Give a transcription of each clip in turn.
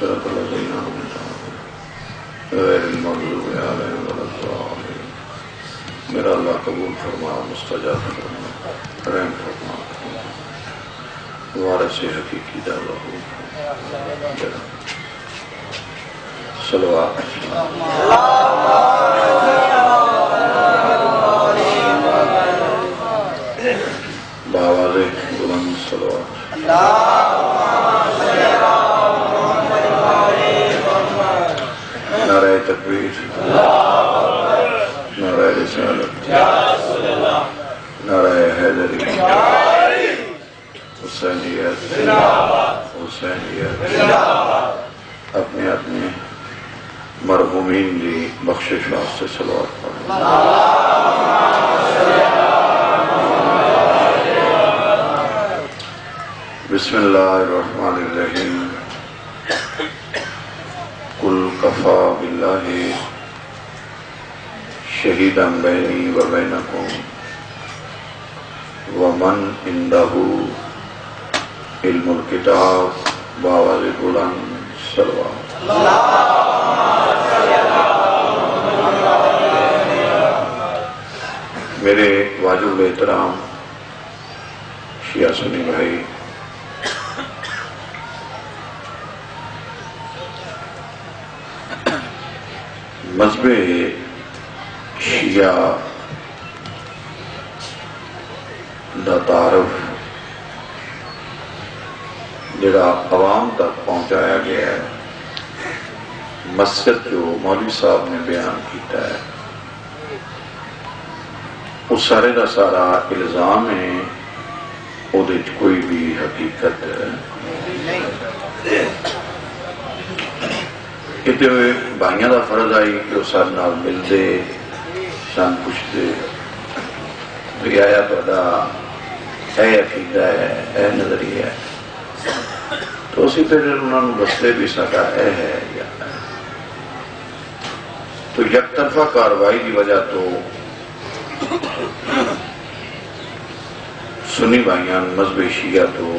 صراط الذين أنعمت عليهم غير المغضوب عليهم ولا الضالين میرا اللہ قبول فرما مستجاب فرما رحم فرما وارث حقیقی دعویٰ ہو صلوات بآواز بلند صلوات نعرہ تکبیر نعرہ رسالت نعرہ حیدری حسینیت حسینیت اپنے اپنے مرحومین دی بخشش واسطے صلوات پڑھیں بسم اللہ الرحمن الرحیم قل کفا باللہ شہیدا بینی و بینکم ومن عنده علم الکتاب بآواز بلند صلوات میرے واجب احترام شیعہ سنی بھائی، مذہب شیعہ دا تعارف جڑا عوام تک پہنچایا گیا ہے، مسجد جو مولوی صاحب نے بیان کیتا ہے، وہ سارے دا سارا الزام ہے، وہ دیکھ کوئی بھی حقیقت کتے ہوئے بھائیاں دا فرض آئی کہ وہ سارے نال مل دے سان پوچھتے تو یہ آیا تو ادا اے عقیدہ ہے اے نظریہ ہے، تو اسی پھر انہوں نے بستے بھی سکا اے ہے یا تو یک طرفہ کاروائی کی وجہ تو سنی بھائیان مذہب شیعہ تو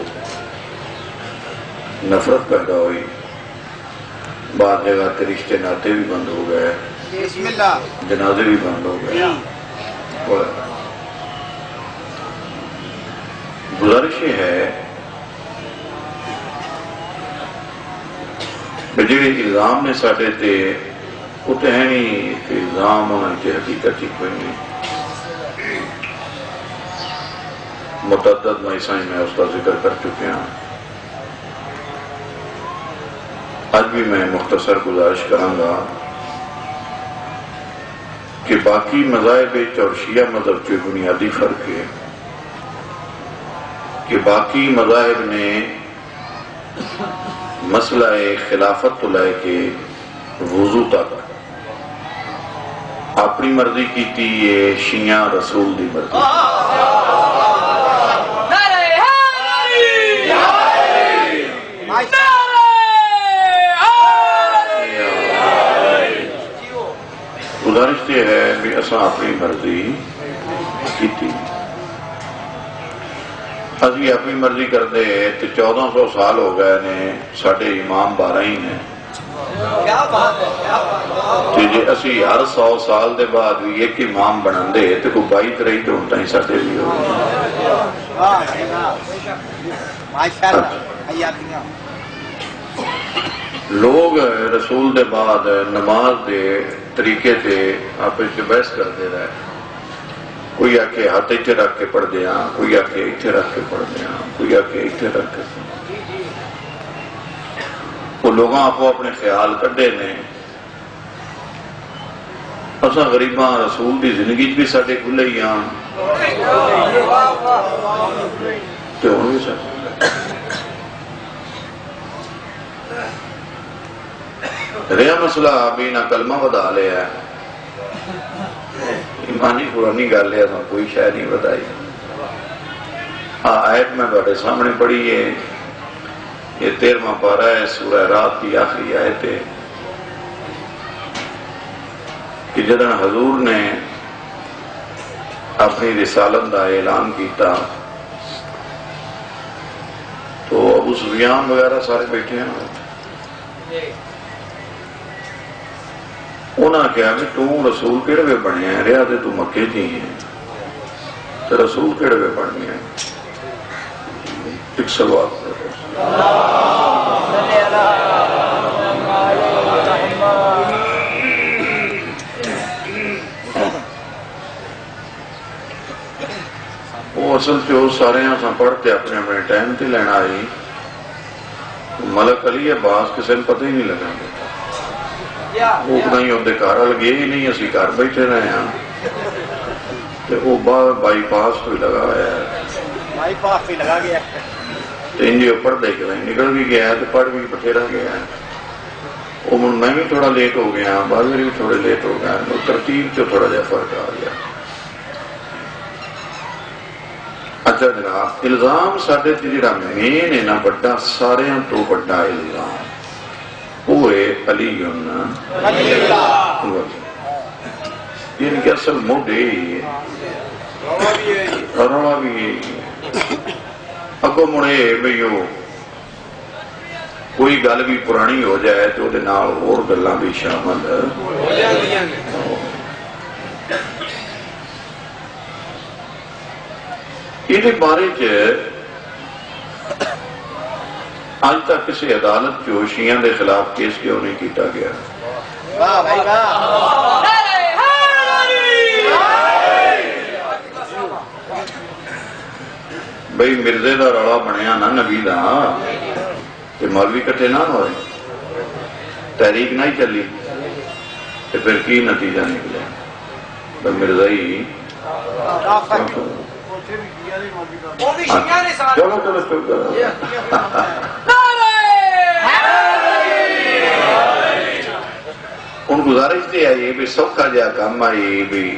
نفرت پیدا ہوئی، بعض جگہ تے رشتے ناتے بھی بند ہو گئے، جنازے بھی بند ہو گئے۔ گزارش یہ ہے جی الزام نے ساٹے تے اتے ہیں نہیں کہ الزام ہونا کی حقیقت ہی کوئی نہیں۔ متعدد مائسائیں میں اس کا ذکر کر چکے ہیں، آج بھی میں مختصر گزارش کروں گا کہ باقی مذاہب اور شیعہ مذہب کے بنیادی فرق ہے کہ باقی مذاہب نے مسئلہ خلافت تو لے کے وضو تک اپنی مرضی کی تھی، یہ شیعہ رسول دی مرضی گزارش یہ ہے بھی اساں اپنی مرضی کی تھی، ابھی اپنی مرضی کرتے تو 1400 سال ہو گئے نے، ساڑھے امام 12 ہی نے، جی اسی ہر 100 سال دے بعد بھی ایک امام بنن دے تو کوئی 22 رہی تو ہوں تائیں ساڑھے بھی ہو لوگ رسول دے بعد نماز دے طریقے تے آپ سے بحث کرتے رہے، کوئی آکے ہاتھ ایتھے رکھ کے پڑھ دیا، کوئی آکے ایتھے رکھ کے پڑھ دیا، کوئی آکے ایتھے رکھ کے پڑھ دیا، وہ لوگاں آپ اپنے خیال کردے نے۔ اساں غریباں رسول دی زندگی بھی ساڑھے کھلے ہی آن تو ہوں بھی ساڑھے رہا مسئلہ بھی نہ کلمہ بدا لیا ہے، ایمانی قرآنی گا لیا تھا، کوئی شاید نہیں بتائی۔ آیت میں بڑے سامنے پڑھی ہے، یہ 13واں پارہ ہے، سورہ رات کی آخری آیت ہے کہ جدن حضور نے اپنی رسالت کا اعلان کیتا تو ابو سفیان وغیرہ سارے بیٹھے ہیں، انہاں کہا کہ تو رسول کیڑے وے بنیا ہے رہا تے تو مکے جی ہیں تو رسول کیڑے وے بن گیا ایک سوال وہ اصل سے وہ سارے ہاں پڑھتے اپنے اپنے ٹائم تے لینا آئی ملک علی عباس کسی نے پتہ ہی نہیں لگا وہ نہیں ہوتے گھر لگے ہی نہیں اسی گھر بیٹھے رہے ہیں وہ بائی پاس تو لگا ہے بائی پاس بھی لگا گیا انجی پڑھ دے کے نکل بھی گیا ہے تو پڑھ بھی بتھیرا گیا ہے وہ میں بھی تھوڑا لیٹ ہو گیا بازر بھی تھوڑے لیٹ ہو گیا ترتیب سے تھوڑا جا فرق آ گیا اچھا جناب الزام ساڈے تے جڑا مین ہے نا بڑا سارے تو بڑا الزام وہ ہے علی یعنی کہ اصل موڈے ہی ہے روڑا بھی ہے اگو مڑے بھئی کوئی گل بھی پرانی ہو جائے تو دے نال اور گلاں بھی شامل یہ بارے آج تک کسی عدالت جو شیعہ دے خلاف کیس کیوں نہیں کیتا گیا واہ بھائی واہ بھئی مرزے دا روڑا بنیا نا نبی دا کہ مولوی کٹھے نہ ہوئے تحریک نہیں چلی تو پھر کی نتیجہ نکلے تو مرزائی چلو چلو چلو ان گزارش دے آئی بھی سوکھا جا کام آئی بھی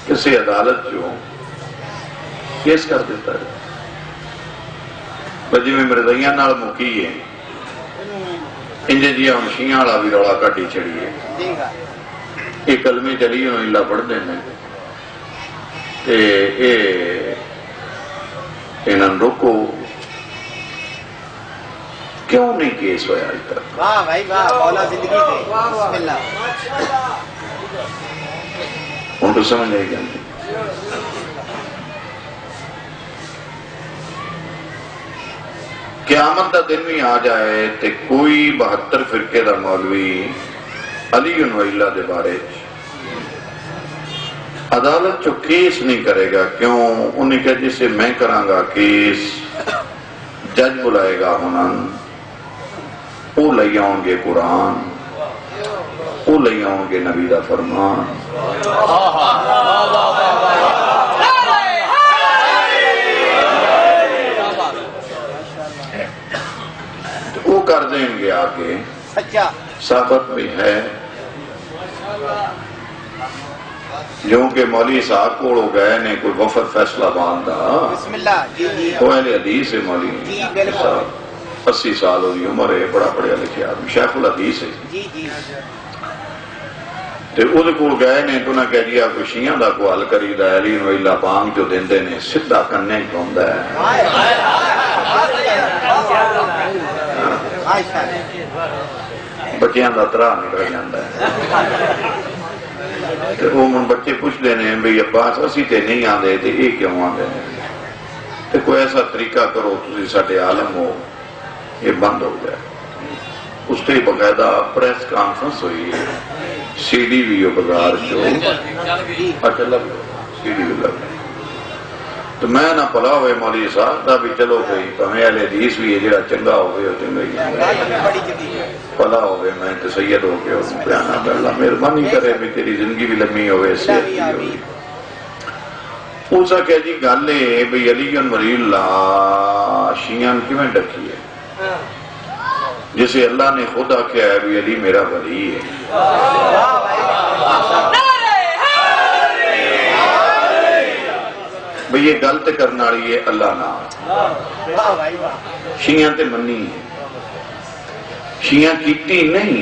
کسی عدالت جو کیس کر دیتا ہے بجی میں مرزائیاں نال مکی ہے انجے جی ہم شیعہ والا بھی روڑا کٹی چڑی ہے یہ کلمے چلی ہوں اللہ پڑھ دینے تے انہاں روکو کیوں نہیں کیس ہویا آج تک واہ بھائی واہ مولا زندگی دے بسم اللہ ان کو سمجھ آئی جانتی قیامت دا دن بھی آ جائے تے کوئی 72 فرقے دا مولوی علی اللہ دے بارے عدالت جو کیس نہیں کرے گا کیوں انہیں کہا جسے میں کراں گا کیس جج بلائے گا ہنن وہ لئی آؤں گے قرآن وہ لئی آؤں گے نبی دا فرمان وہ کر دیں گے آگے ثابت بھی ہے جو کہ مولی صاحب کو ہو گئے نے کوئی وفد فیصلہ باندھا بسم اللہ وہ اہل حدیث ہے مولی صاحب 80 سال ہوئی عمر ہے بڑا پڑھیا لکھیا آدمی شیخ الحدیث ہے تے وہ کو گئے نے تو نہ کہہ دیا کوئی شیعہ دا کو حل کری دا علی و اللہ بانگ جو دیندے نے سدھا کرنے ہی کوندا ہے بچیاں دا ترا نکل جاندا ہے تے وہ من بچے پوچھ دینے بھئی عباس اسی تے نہیں آندے تے یہ کیوں آندے تے کوئی ایسا طریقہ کرو تسی ساڈے عالم ہو یہ بند ہو جائے اس تے باقاعدہ پریس کانفرنس ہوئی ہے سی ڈی بھی ہو بازار جو اچھا لگ سی ڈی بھی لگ تو میں نہ پلا ہوئے مولی صاحب دا بھی چلو گئی ہمیں اہل حدیث بھی ہے جڑا چنگا ہو گئے چنگا ہی پلا ہو گئے میں تو سید ہو گئے اس بیانہ کر اللہ مہربانی کرے بھی تیری زندگی بھی لمبی ہوئے صحت بھی ہوئی اسا کہ جی گالے بھی علی ولی اللہ شیعہ کی میں ڈکی ہے جسے اللہ نے خود آکھیا ہے بھی علی میرا ولی ہے بھئی یہ غلط کرنا رہی ہے اللہ نہ شیعہ تے منی ہے شیعہ کیتی نہیں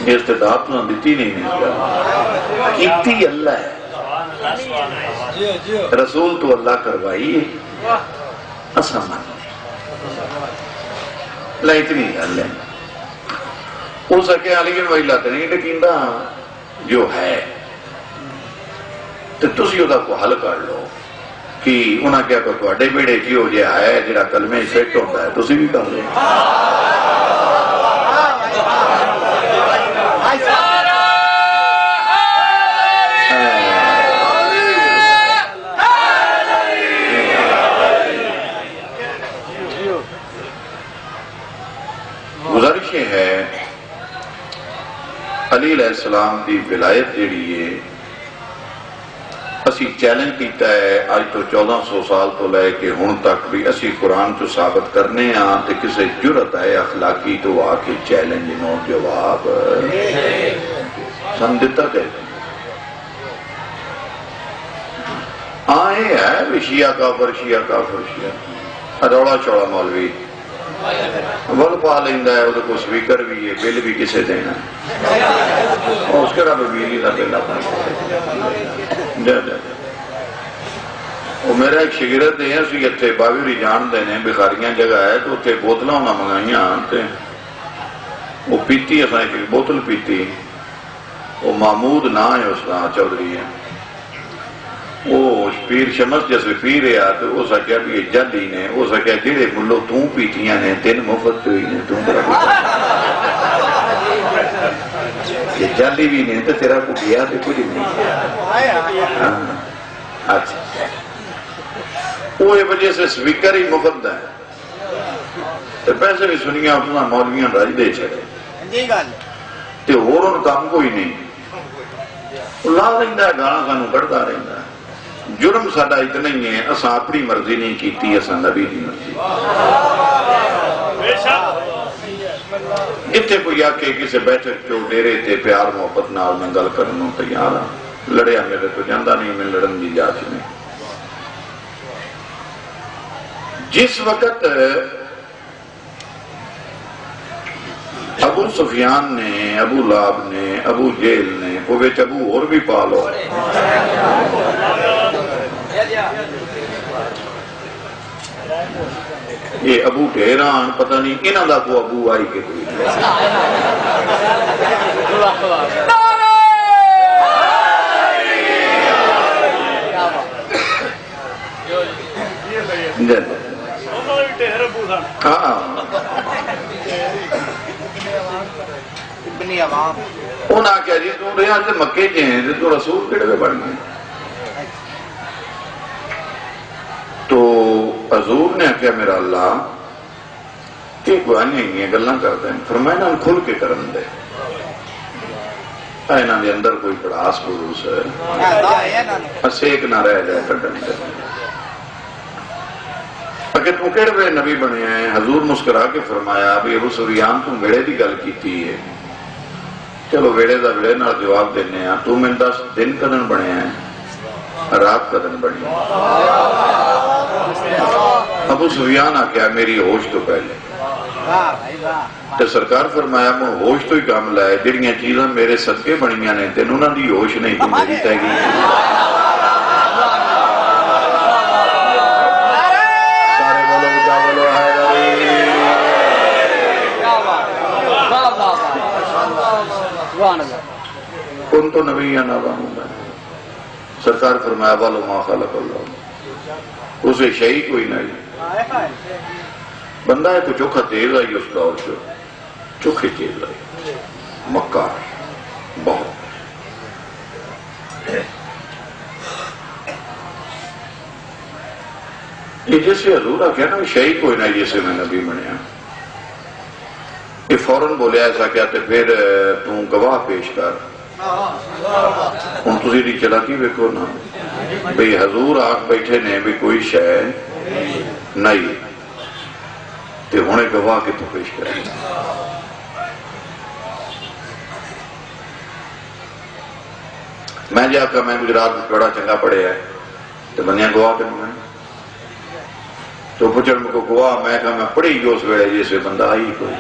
استداد تو دیتی نہیں کیتی اللہ ہے رسول تو اللہ کروائی ہے اسا من لا اتنی گل ہے ہو سکے علی ویلا تو نہیں لیکن جو ہے تو تسی وہ کو حل کر لو کہ انہاں کیا کہ تواڈے بیڑے کی ہو جائے ہے جڑا کلمے فٹ ہوتا ہے تسی بھی کر لو گزارش ہے علی علیہ السلام دی ولایت جیڑی ہے اسی چیلنج کیتا ہے آج تو 1400 سال تو لے کے ہن تک بھی اسی قرآن تو ثابت کرنے ہاں تے کسے جرت ہے اخلاقی تو آ کے چیلنج نو جواب سن دیتا کہتے آئے ہے بھی شیعہ کافر شیعہ روڑا چوڑا مولوی ول پا لیندہ ہے وہ کو سپیکر بھی ہے بل بھی کسے دینا اور اس کے رب بیلی نہ پہلا جا وہ میرا ایک شگرت ہے اسی اتھے باویری جان دینے بخاریاں جگہ ہے تو اتھے بوتلوں نہ منگائیاں آنتے وہ پیتی ہے ایک بوتل پیتی وہ محمود نہ ہے اس کا چودھری ہے وہ پیر شمس جیسے پیر ہے تو وہ سکیا بھی یہ جلی نے وہ سکیا جڑے ملو توں پیتیاں نے تین مفت ہوئی نے توں تیرا یہ جلی بھی نہیں تو تیرا کو گیا تو کچھ نہیں اچھا وہ یہ وجہ سے سپیکر ہی مفت ہے تو پیسے بھی سنیاں اپنا مولویاں راج دے چھڑے تو اور ان کام کوئی نہیں اللہ رہندہ ہے گانا سانو کرتا رہندہ ہے جرم ساڑا اتنا ہی ہے اساں اپنی مرضی نہیں کیتی اساں نبی دی مرضی اتنے کوئی آکے کسے بیٹھک جو ڈیرے تے پیار محبت نال ننگل کرنوں تیار ہاں لڑیا میرے تو جاندہ نہیں میں لڑن دی جاچ نہیں جس وقت ابو سفیان نے ابو لاب نے ابو جیل نے وہ بیچ ابو اور بھی پالو یہ ابو ٹھہران پتہ نہیں انہاں دا کو ابو آئی کے کوئی ابنی عوام انہاں کیا جی تو رہا سے مکے کے ہیں تو رسول کڑے میں بڑھ گئے تو حضور نے کیا میرا اللہ کہ گوانیاں ہی ہیں گلنا کرتے ہیں فرمائنا ہم کھل کے کرن دے اینا دے اندر کوئی پڑاس بروس ہے اسیک نہ رہ جائے کٹن دے اگر تم کہڑے ہوئے نبی بنے ہیں حضور مسکرا کے فرمایا ابھی ابو سفیان تم ویڑے دی گل کیتی ہے چلو ویڑے دا ویڑے نہ جواب دینے ہیں تم ان 10 دن قدن بنے ہیں رات قدن بنے ہیں ابو سفیان آکیا میری ہوش تو پہلے تو سرکار فرمایا میں ہوش تو ہی کام لائے جڑیاں چیزاں میرے صدقے بنیاں نے تین انہاں دی ہوش نہیں تم میری تہ گئی سارے بولو بچا بولو کن تو نبیان آبا سرکار فرمایا والو ما خلق اللہ اسے شہی کوئی نہیں بندہ ہے تو چوکھا تیز آئی اس دور سے چوکھے تیز آئی مکہ بہت یہ جیسے حضور کیا نا شہی کوئی نہیں جیسے میں نبی بنیا یہ فوراً بولے ایسا کیا تو پھر تم گواہ پیش کر ان تو سیدھی چلاتی بیکو نا بھئی حضور آنکھ بیٹھے نے بھی کوئی شے نہیں تے ہونے گواہ کے تو پیش کریں میں جا کر میں گجرات میں بڑا چنگا پڑے ہے تو بنیا گواہ کے میں تو پچھڑ میں کو گواہ میں کہا میں پڑھی جو اس ویڑے جیسے بندہ آئی کوئی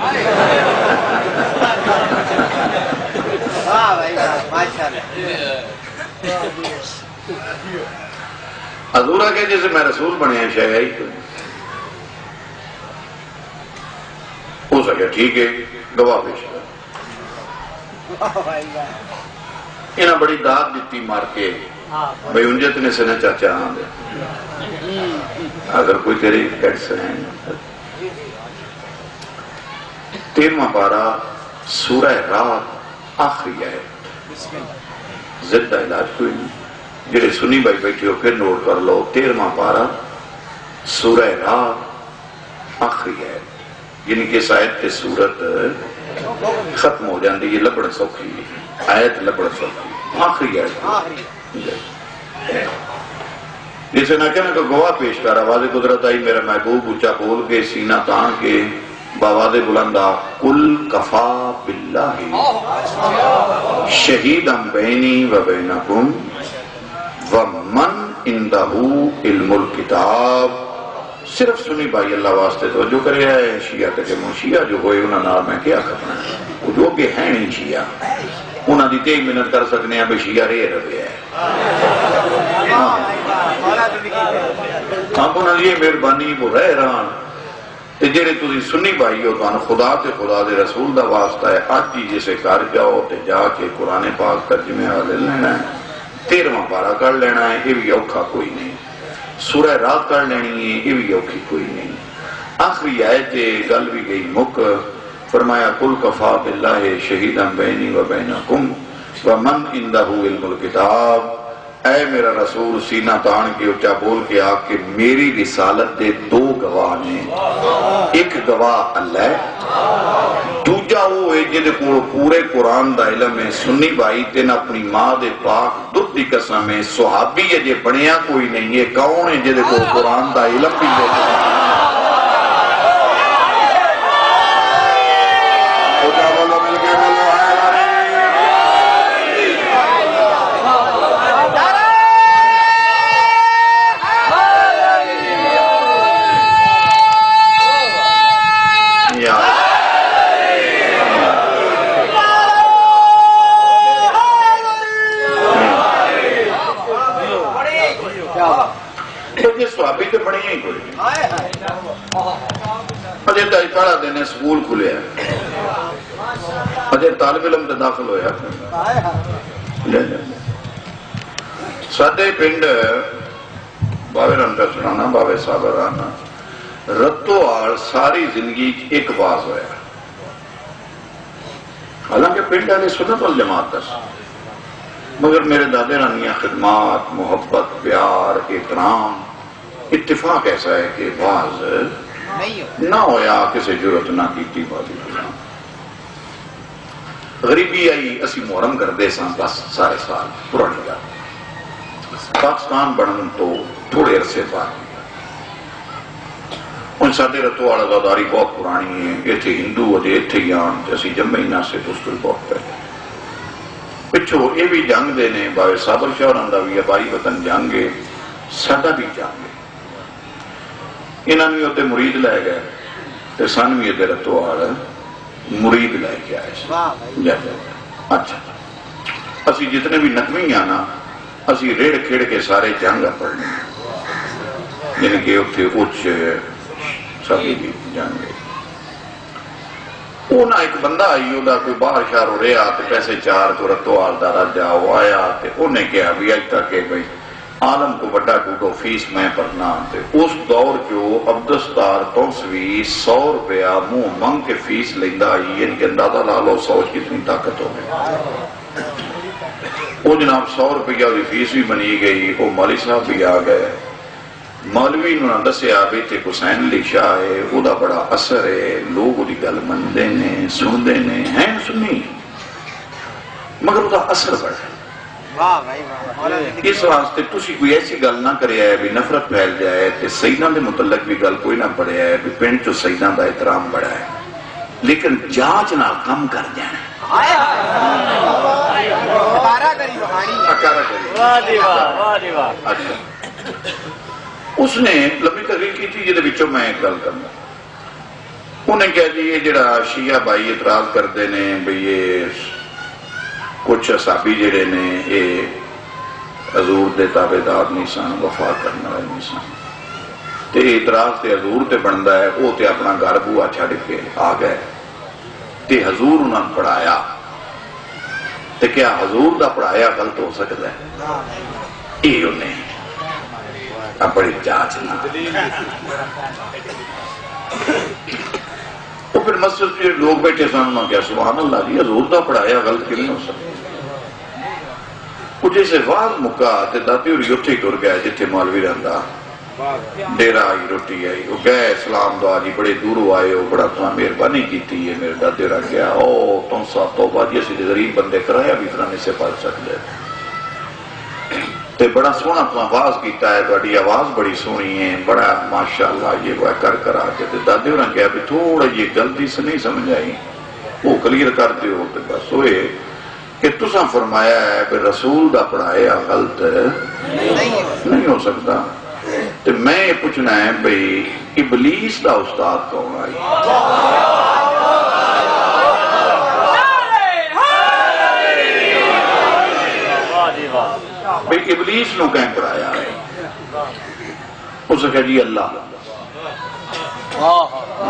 حضورہ کے جیسے میں رسول بنے ہیں شاید آئی کوئی اس آگیا ٹھیک ہے گواہ پیش کر. واہ بھائی واہ. انہاں بڑی داد دیتی مار کے بھئی انجت نے سے نہ چاچا ہاں دے اگر کوئی تیری کیٹس ہیں. 13واں پارہ سورہ رات آخری ہے. زدہ علاج کوئی نہیں. جڑے سنی بھائی بیٹھے ہو پھر نوٹ کر لو. 13واں پارہ سورہ رات آخری ہے. یعنی کہ اس آیت کے صورت ختم ہو جاندی. یہ لبڑ سوکھی آیت لبڑ سوکھی آخری ہے. جسے نہ کہنا کہ گواہ پیش کر. آواز قدرت آئی میرا محبوب اونچا بول کے سینہ تان کے باواز بلندہ قل کفا باللہ شہیداً بینی و بینکم ومن عندہ علم الکتاب. صرف سنی بھائی اللہ واسطے توجہ کرے ہے. شیعہ کہ شیعہ جو ہوئے انہاں نال میں کیا کرنا ہے. وہ جو کہ ہیں نہیں شیعہ انہاں دی 23 منٹ کر سکنے ہیں بے شیعہ رہ رہے ہیں. ہم انہاں لیے مہربانی وہ رہ رہا تے جڑے تسی سنی بھائی ہو تو خدا تے خدا دے رسول دا واسطہ ہے. آج ہی جسے کر جاؤ تے جا کے قرآن پاک ترجمے والے لینا ہے. 13واں پارہ کر لینا ہے. یہ بھی اوکھا کوئی نہیں. سورہ رات کر لینی ہے. یہ بھی اوکھی کوئی نہیں. آخری آیت گل بھی گئی مک. فرمایا قل کفا باللہ شہیداً بینی و بینکم ومن عندہ علم الکتاب. اے میرا رسول سینہ تان کے اچھا بول کے آ کہ میری رسالت دے 2 گواہ نے. ایک گواہ اللہ ہے. دوجا وہ ہے جدے کو پورے قرآن دا علم ہے. سنی بھائی تین اپنی ماں دے پاک دودھ دی قسم ہے صحابی ہے جے بنیا کوئی نہیں. ہے کون ہے جدے کو قرآن دا علم بھی دے صحابی تے بڑی ہی کوئی اجے تائی پڑھا دینے سکول کھلے ہیں. اجے طالب علم تے داخل ہویا سادے پنڈ باوے رنٹا سنانا باوے صابر آنا رتو آل ساری زندگی ایک باز ہویا. حالانکہ پنڈ آلے سنت والجماعت دس مگر میرے دادے رانیاں خدمات محبت پیار احترام اتفاق ایسا ہے کہ باز نہ ہویا کسی جرت نہ کیتی بازی. غریبی آئی اسی محرم کر دے سان بس سارے سال پرانی گا. پاکستان بڑھن تو تھوڑے عرصے بعد ان سادے رتو والا زاداری بہت پرانی ہے. یہ تھے ہندو اجے اتھے یان اسی جمعینہ سے دوستل بہت پہلے پچھو یہ بھی جنگ دینے باوے صابر شاہ رندہ بھی ابائی وطن جنگے سادہ بھی جنگے. انہاں بھی ہوتے مرید لے گئے تے سن بھی ادھر رتو آڑا مرید لے کے آئے جا. اچھا اسی جتنے بھی نقمی آنا اسی ریڑ کھیڑ کے سارے جنگ پڑھنے یعنی کہ اتھے اچھ سبھی بھی جنگے. اونا ایک بندہ آئی ہوتا کوئی باہر شہر ہو رہا تے پیسے چار تو رتو آل دا راجہ ہو آیا تے انہیں کہا بھی آج تک کہ بھئی عالم کو بڑا ٹوٹو فیس میں پڑھنا تے اس دور جو عبدالستار تونسوی 100 روپیہ منہ منگ کے فیس لیندہ آئی یعنی کہ اندازہ لالو سوچ کتنی طاقت ہو گئی. وہ جناب 100 روپیہ دی فیس بھی بنی گئی. وہ مولی صاحب بھی آ گئے. مولوی انہوں نے دسیا بیٹے حسین علی شاہ ہے وہ دا بڑا اثر ہے لوگ دی گل مندے نے سندے نے ہیں سنی مگر وہ دا اثر بڑا ہے. اس واسطے تسی کوئی ایسی گل نہ کرے ہے بھی نفرت پھیل جائے تے سیدہ دے متعلق بھی گل کوئی نہ پڑے ہے بھی پینٹ جو سیدہ دا احترام بڑا ہے لیکن جانچ نہ کم کر جائیں. اچھا اس نے لمبی تقریر کی تھی جہدے وچوں میں ایک گل کرنا. انہیں کہہ دی یہ جڑا شیعہ بھائی اعتراض کرتے نے بھئی یہ کچھ اصحابی جڑے نے یہ حضور دے تابعدار نہیں سن وفا کرنا نہیں سن. تے اعتراض تے حضور تے بندا ہے، وہ تے اپنا گھر بوا چھڈ کے آ گئے تے حضور انہوں نے پڑھایا، تے کیا حضور دا پڑھایا غلط ہو سکتا ہے؟ یہ انہیں بڑی جانچ نہ وہ پھر مسجد پہ لوگ بیٹھے سن، انہوں نے کہا سبحان اللہ جی حضور دا پڑھایا غلط کیوں نہیں ہو سکتا؟ وہ جیسے واز مکا تے دادی ہوری اتھے ٹر گیا جتھے مولوی رہندا، ڈیرا آئی روٹی آئی، وہ گئے سلام دعا جی بڑے دوروں آئے ہو، بڑا تمہیں مہربانی کیتی ہے، میرے دادے رہ گیا او تم سا توبہ جی اسی غریب بندے کرایا بھی فرانے سے پڑھ سکتے تے بڑا سونا تمہیں آواز کیتا ہے، تہاڈی آواز بڑی سونی ہے، بڑا ماشاءاللہ یہ وہ کر آ کے دادے ہوراں کہا بھی تھوڑا یہ غلطی سے نہیں سمجھ آئی، وہ کلیئر کر دیو تے بس ہوئے کہ تساں فرمایا ہے کہ رسول دا پڑھایا غلط نہیں ہو سکتا، تو میں یہ پوچھنا ہے بھئی ابلیس دا استاد کون آئی؟ بھئی ابلیس نو کہیں پڑھایا ہے؟ اس نے کہا جی اللہ۔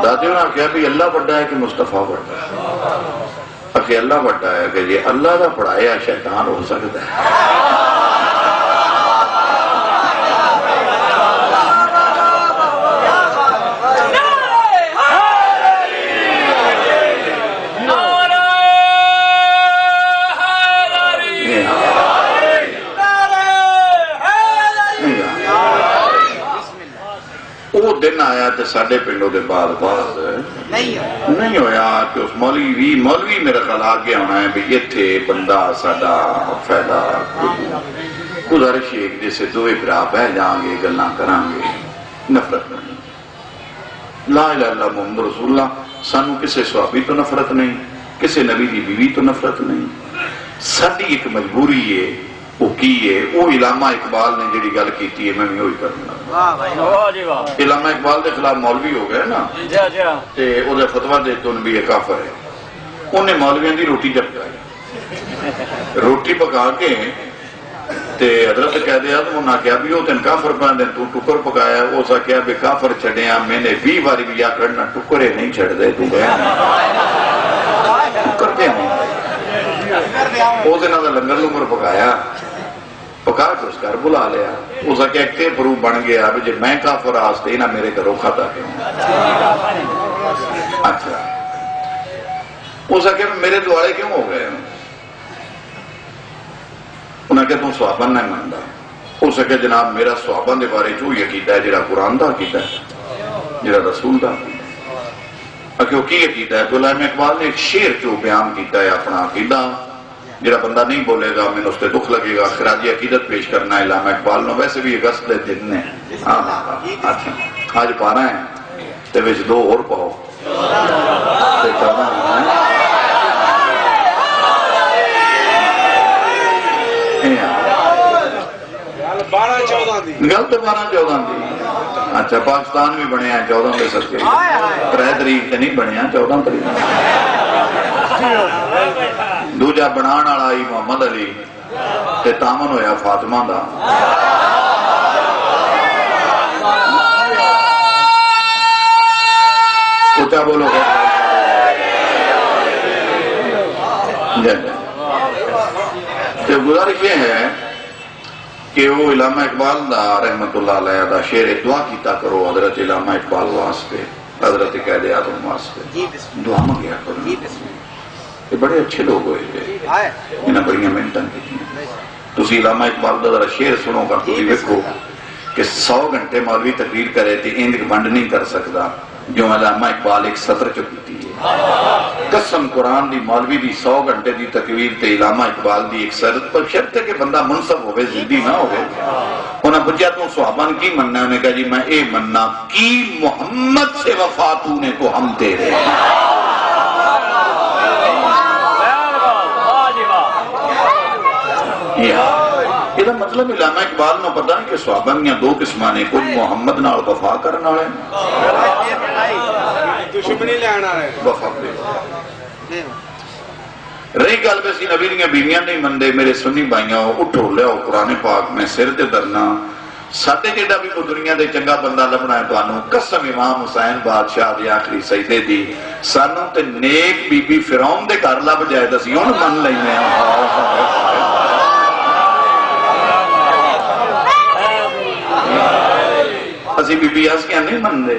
دادے نے کہا بھی اللہ بڑا ہے کہ مصطفیٰ بڑا ہے؟ کہ اللہ بڑا ہے کہ یہ اللہ دا پڑھایا شیطان ہو سکتا ہے؟ وہ دن آیا تو ساڑھے پنڈوں دے بعد نہیں ہویا کہ اس مولوی میرا خیال آگے ہونا ہے بھی یہ تھے بندہ ساڑھا فائدہ گزارش ایک جیسے دوئے برا بہ جائیں گے گلنا کریں گے نفرت نہیں، لا الہ الا محمد رسول اللہ، سانو کسے صحابی تو نفرت نہیں، کسے نبی دی بیوی تو نفرت نہیں، ساڑھی ایک مجبوری ہے وہ کی ہے، وہ علامہ اقبال نے جڑی گل کیتی ہے میں بھی وہی کرنا۔ علامہ اقبال دے خلاف مولوی ہو گئے نا تے او دے فتویٰ دے تو نبی کافر ہے، انہیں مولویوں دی روٹی جب پکائی، روٹی پکا کے تے حضرت قائد اعظم انہاں کہا بھی وہ تین کافر پاندے تو ٹکر پکایا، وہ سا کہا بھی کافر چھڑیاں میں نے 20 باری بھی یا کرنا ٹکرے نہیں چھڑ دے تو گیا ٹکر پہ ہوں وہ دن دا لنگر لنگر پکایا، پکا کے اس گھر بلا لیا، اس کا ایک پروف بن گیا بھی جب میں کافر آستے نہ میرے گھروں کھاتا کیوں؟ اچھا اس کا میرے دوارے کیوں ہو گئے؟ انہیں کہ تم صحابن نہیں مانتا، اس کا جناب میرا صحابن دے بارے جو عقیدہ ہے جڑا قرآن دا عقیدہ ہے، جڑا رسول دا عقیدہ ہے، کی عقیدہ ہے؟ تو علامہ اقبال نے ایک شعر جو بیان کیتا ہے اپنا عقیدہ، جڑا بندہ نہیں بولے گا میں اس سے دکھ لگے گا، خراجی عقیدت پیش کرنا ہے علامہ اقبال نے، ویسے بھی اگست دے دن نے اچھا آج پارا ہے تے وچ 2 اور پاؤ تے 12-14 گل تو 12-14 دی، اچھا پاکستان بھی بنے ہیں 14 دے سکے 3 تاریخ تے نہیں بنے ہیں 14 تاریخ دوجا بنان والا آئی محمد علی تے تامن ہویا فاطمہ دا، اچھا بولو تے گزارش یہ ہے کہ وہ علامہ اقبال دا رحمت اللہ علیہ دا شعر دعا کیتا کرو حضرت علامہ اقبال واسطے، حضرت قائد اعظم واسطے دعا مانگیا کرو، یہ بڑے اچھے لوگ ہوئے تھے، انہیں بڑی محنتاں کی تھی۔ تسی علامہ اقبال دا ذرا شعر سنو گا تسی دیکھو کہ 100 گھنٹے مولوی تقریر کرے تھے ایندھ بنڈ نہیں کر سکتا جو علامہ اقبال ایک سطر چکی تھی، قسم قرآن دی مولوی دی 100 گھنٹے دی تقریر تے علامہ اقبال دی ایک سطر، پر شرط ہے کہ بندہ منصف ہوئے زندی نہ ہوئے۔ انہیں پوچھا تو صحابان کی مننا ہے؟ انہیں کہا جی میں اے مننا کی محمد سے وفاتوں نے تو ہم تیرے، یہ مطلب علامہ اقبال نے پتا نہیں کہ صحابہ یا 2 قسمہ نے، کوئی محمد نال وفا کرنا ہے دشمنی لینا ہے وفا دے رہی گل بیسی نبی دیاں بیویاں نہیں مندے، میرے سنی بھائیاں اٹھو لے قرآن پاک میں سر تے درنا ساڈے جڑا بھی کوئی دنیا دے چنگا بندہ لبنا ہے تانوں قسم امام حسین بادشاہ دے آخری سجدے دی سانوں تے نیک بی بی فرعون دے گھر لب جائے تے اسی ہن من لینے اسی بی بی اس کے نہیں من دے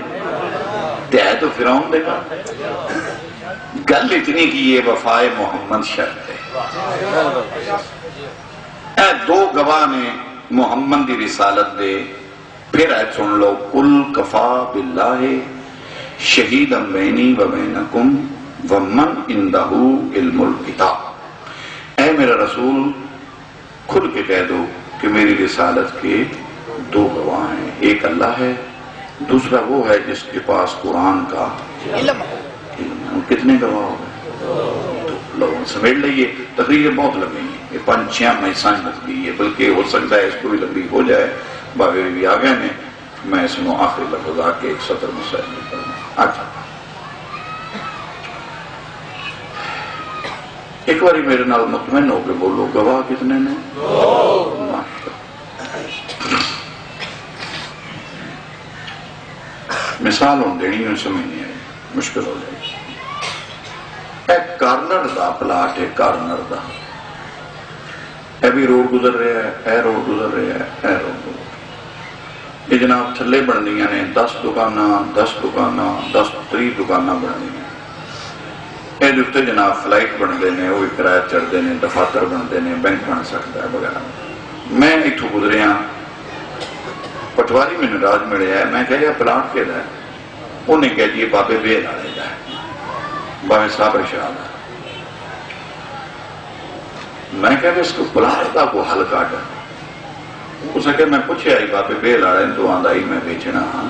تے ہے تو فرعون دے گھر گل اتنی کی یہ وفائے محمد شرط ہے اے دو گواہ نے محمد دی رسالت دے پھر آئے سن لو قل کفا باللہ شہیدا بینی و بینکم ومن عندہ علم الکتاب اے میرا رسول کھل کے کہہ دو کہ میری رسالت کے دو گواہ ہیں ایک اللہ ہے دوسرا وہ ہے جس کے پاس قرآن کا علم کتنے گواہ ہو گئے لوگوں سمیٹ لئیے تقریر بہت لگیں گی یہ 5-6 مہیسان لگی ہے بلکہ ہو سکتا ہے اس کو بھی لمبی ہو جائے باغی بھی آگئے میں اس میں آخری لفظ آ کے ایک سطر مسائل بھی کروں اچھا ایک باری میرے نال مطمئن ہو کے بولو گواہ کتنے نے مثال ہوں دینی میں سمجھ نہیں آئی مشکل ہو جائے ایک کارنر دا پلاٹ ہے کارنر دا اے بھی روڈ گزر رہا ہے اے روڈ گزر رہا ہے اے روڈ گزر رہا ہے یہ جناب تھلے بڑھ دیاں نے 10 دکانہ 10 دکانہ 10-30 دکانہ بڑھ دیاں اے جفتے جناب فلائٹ بڑھ دینے وہ کرایہ چڑھ دینے دفاتر بڑھ دینے بینک بڑھ سکتا ہے وغیرہ میں اتھو گزرے ہاں پٹواری میں نراج مڑے ہے میں کہہ یہ پلاٹ کے دا ہے انہیں کہہ دیئے بابے بے لائے دا ہے بابے صاحب رشاد ہے میں کہہ اس کو پلاٹ دا کو حل کاٹا اسے کہ میں پوچھے آئی بابے بے لائے تو آندائی میں بیچنا ہاں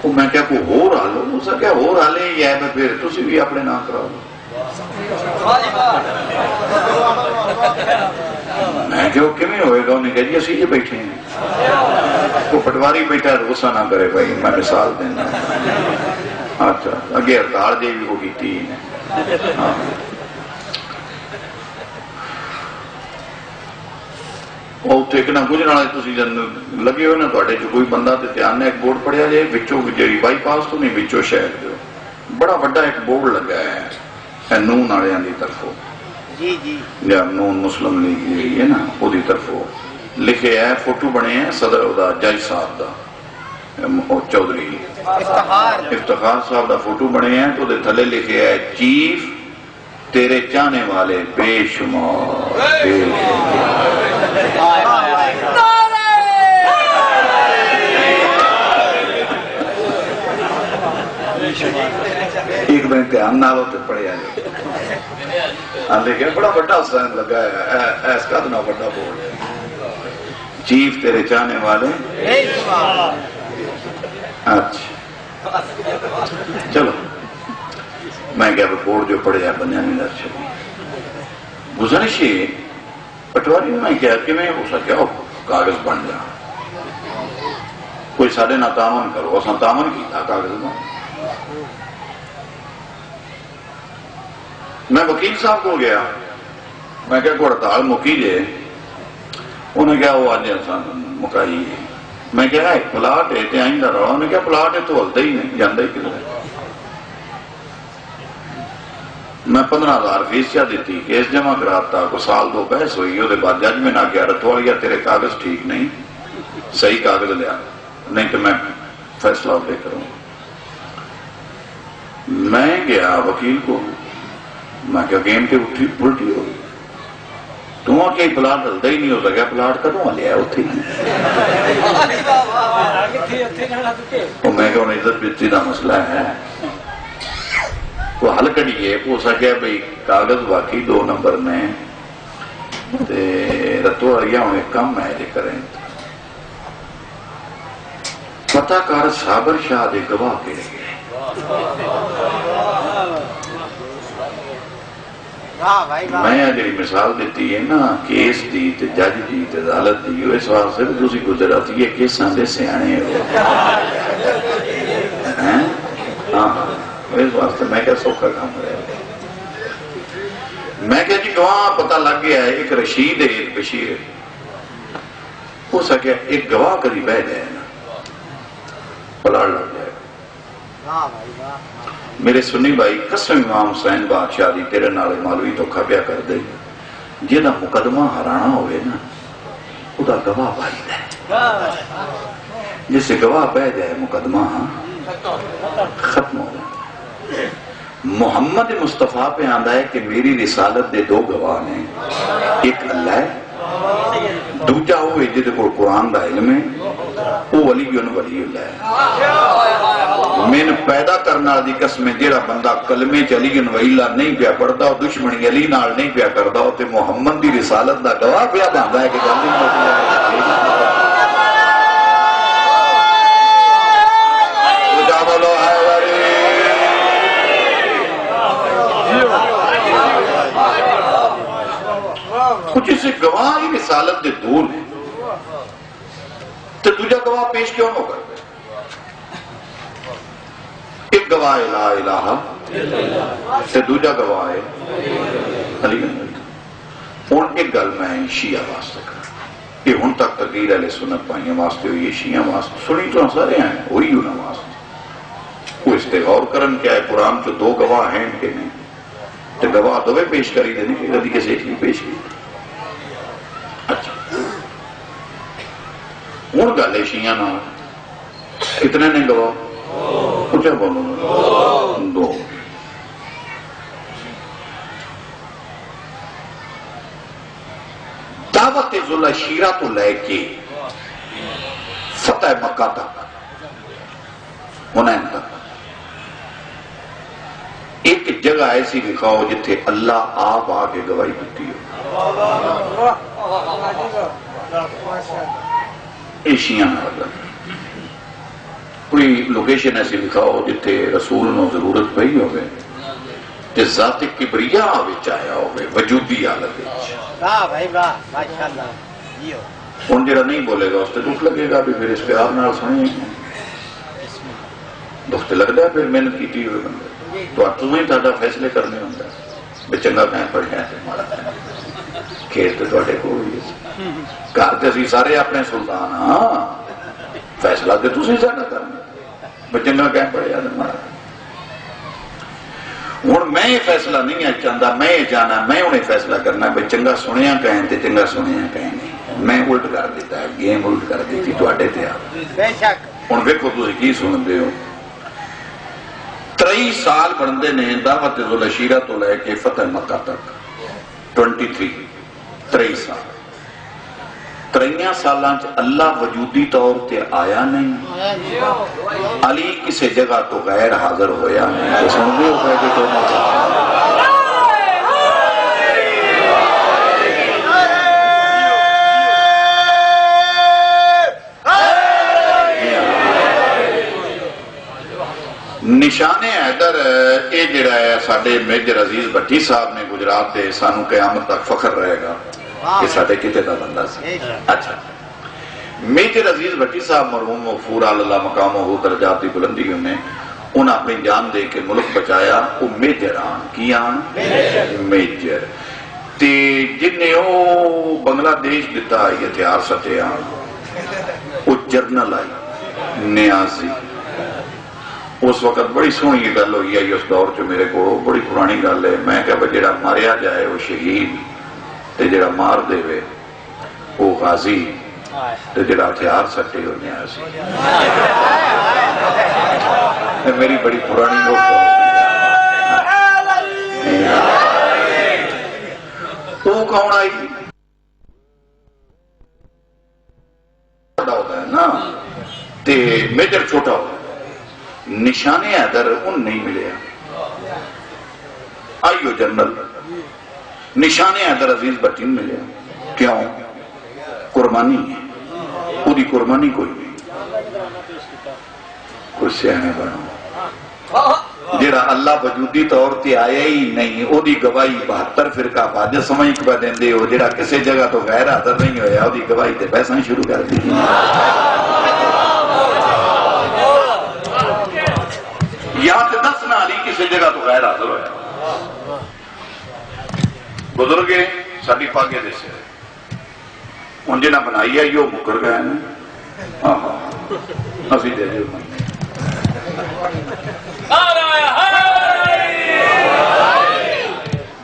میں کہا کو ہو رہا لو اسے کہ ہو رہا لے یہ ہے پھر تسی بھی اپنے نام کراؤ میں کہ وہ کمی ہوئے گا انہیں کہا جی اسی یہ بیٹھے ہیں وہ پٹواری بیٹھا ہے غصہ نہ کرے بھائی میں مثال دینا اچھا اگے ہڑتال جی بھی وہ کیتی وہ ٹھیکنا گزرن والے تسی جن لگے ہوئے نا تواڈے جو کوئی بندہ تے دھیان نے ایک بورڈ پڑھیا جائے وچوں جڑی بائی پاس تو نہیں وچوں شہر دے بڑا بڑا ایک بورڈ لگا ہے نون والےاں دی طرفوں جی جی یا نون مسلم لیگ جڑی ہے نا او دی طرفوں لکھے ہے فوٹو بنے ہیں صدر دا جج صاحب دا چودھری افتخار صاحب دا فوٹو بنے ہیں تو دے تھلے لکھے ہے چیف تیرے چاہنے والے بے شمار بے ایک میں امتحان نہ ہوتے پڑے آئے لیکن بڑا بڑا حسین لگا ہے ایس کا اتنا بڑا بورڈ چیف تیرے چاہنے والے اچھا چلو میں کیا بورڈ جو پڑے ہے بنیانی در چلی گزرشی پٹواری میں کیا کہ میں ہو سکیا کاغذ بن جا کوئی ساڑھے نہ تعاون کرو اساں تعاون کی تھا کاغذ بن میں وکیل صاحب کو گیا میں کہا کو ہڑتال مکی جے انہیں کہا وہ آج مکائی میں کہا ایک پلاٹ ہے تے آئندہ رہا انہیں کہا پلاٹ ہے تو ہلتا ہی نہیں جاندہ ہی کدھر ہے میں 15,000 فیس چاہ دیتی کیس جمع کراتا کو سال 2 بحث ہوئی وہ دے بعد جج میں نہ کیا رتوالیا تیرے کاغذ ٹھیک نہیں صحیح کاغذ لیا نہیں تو میں فیصلہ لے کروں میں گیا وکیل کو میں کیا گیم کے اٹھی پلٹی ہو گئی تو وہاں کئی پلاٹ ہلتا ہی نہیں ہو سکیا پلاٹ کدوں لیا اتھی تو میں کہ انہیں عزت بیتی دا مسئلہ ہے وہ حل کریے ہو سکیا بھئی کاغذ واقعی 2 نمبر میں رتو ریا ہوئے کم ہے جے کریں پتہ کار صابر شاہ دے گواہ کے لئے میں جڑی مثال دیتی ہے نا کیس دی تے جج دی تے عدالت دی اس واسطے بھی دوسری گزراتی ہے کیساں دے سیانے ہو ہاں اس واسطے میں کیا سوکھا کام رہے میں کہا جی گواہ پتہ لگ گیا ہے ایک رشید ہے ایک بشیر ہو سکے ایک گواہ کری بہ جائے نا پلاڑ لگ جائے. واہ بھائی واہ. میرے سنی بھائی قسم امام حسین بادشاہ دی تیرے نال مولوی تو کھپیا کر دے جہاں مقدمہ ہرانا ہوئے نا وہ گواہ بھائی دے جسے گواہ بہ جائے مقدمہ ختم ہو جائے. محمد مصطفیٰ پہ آندہ ہے کہ میری رسالت دے دو گواہ ہیں ایک اللہ ہے دوجا ہوئے جدے کو قرآن دا علم ہے وہ ولی اللہ ہے. میں نے پیدا کرنا دی قسم جیڑا بندہ کلمے چلی ویلا نہیں پیا پڑھتا اور دشمنی علی نال نہیں پیا کرتا تے محمد دی رسالت دا گواہ پیا بنتا ہے کہ گاندھی کچھ اسے گواہ ہی رسالت دے دور ہیں تو دوجا گواہ پیش کیوں نہ کر ایک گواہ لا الہ تو دوجا گواہ ہے علی ہوں ایک گل میں شیعہ واسطے کر یہ ہن تک تقریر علیہ سنت پائیاں واسطے ہوئی ہے شیعہ واسطے سنی تو سارے ہیں وہی ہونا واسطے وہ استغور کرن کیا ہے قرآن جو دو گواہ ہیں کہ نہیں تو گواہ دوے پیش کری دینے کہ کدی کسی ایک نہیں پیش کی. اچھا ہوں گل ہے شیعہ نہ کتنے نے گواہ اچھا بولو دو. دعوت ذوالعشیرہ تو لے کے فتح مکہ تک حنین تک ایک جگہ ایسی دکھاؤ جتھے اللہ آپ آگے گواہی دیتی ہو. ایشیاں کوئی لوکیشن ایسی دکھاؤ جتھے رسول نو ضرورت پئی ہوئے تے ذات کبریاء وچ آیا ہوئے وجودی حالت وچ. واہ بھائی واہ ماشاءاللہ. ہن جڑا نہیں بولے گا اس تے دکھ لگے گا بھی پھر اس پیار نال سنے دکھ لگتا ہے پھر محنت کیتی ہوئے بندے تو تمہیں تھا فیصلے کرنے ہوتا ہے بھی چنگا کہیں پڑھیا ہے ماڑا کھیل تو تھوڑے کو ہوئی ہے گھر تے اسی سارے اپنے سلطان ہاں فیصلہ تے تسی ساڈا کرنا بھی چنگا کہیں پڑھیا ہے ماڑا. ہوں میں یہ فیصلہ نہیں ہے چاہتا میں یہ جانا میں انہیں فیصلہ کرنا بھی چنگا سنیا کہیں تے چنگا سنیا کہیں نہیں میں الٹ کر دیتا ہے گیم الٹ کر دیتی تواڈے تے آ. ہوں ویکھو تسی کی سنتے ہو 23 سال بندے نے دعوت ذوالعشیرہ تو لے کے فتح مکہ تک 23 سال 23 سالان اللہ وجودی طور تے آیا نہیں علی کسی جگہ تو غیر حاضر ہویا نہیں تو سمجھے ہو گئے کہ تو نشان حیدر یہ جڑا ہے ساڈے میجر عزیز بھٹی صاحب نے گجرات دے سانو قیامت تک فخر رہے گا کہ ساڈے کتے دا بندہ سی. اچھا میجر عزیز بھٹی صاحب مرحوم مغفور اللہ مقامہ درجات دی بلندی انہیں اپنی جان دے کے ملک بچایا وہ میجر آن کی آن میجر تے جن نے وہ بنگلہ دیش دیتا یہ ہتھیار سٹے آن وہ جرنل آئی نیازی اس وقت بڑی سونی گل ہوئی ہے اس دور چ میرے کو بڑی پرانی گل ہے میں کہ جڑا ماریا جائے وہ شہید تے جڑا مار دے وہ غازی تے جڑا ہتھیار سٹے وہ نیازی. میری بڑی پرانی وہ کون آئی ہوتا ہے نا تے میجر چھوٹا ہوتا ہے. نشان حیدر ان نہیں ملے آئیو جنرل نشان حیدر عزیز بھٹی ملے کیوں قربانی ہے وہی قربانی کوئی نہیں کوئی سیانے بنو جڑا اللہ وجودی طور تے آیا ہی نہیں وہی گواہی 72 فرقہ باجت سمجھ کے بعد دیندے ہو جڑا کسی جگہ تو غیر حاضر نہیں ہویا وہی گواہی تے پیسہ شروع کر دی. یہاں تے 10 نہ علی کسی جگہ تو غیر حاضر ہویا بزرگ ساڈی پاگے دے سے ہوں جنہیں بنائی ہے یہ مکر گئے ہیں اسی دے دے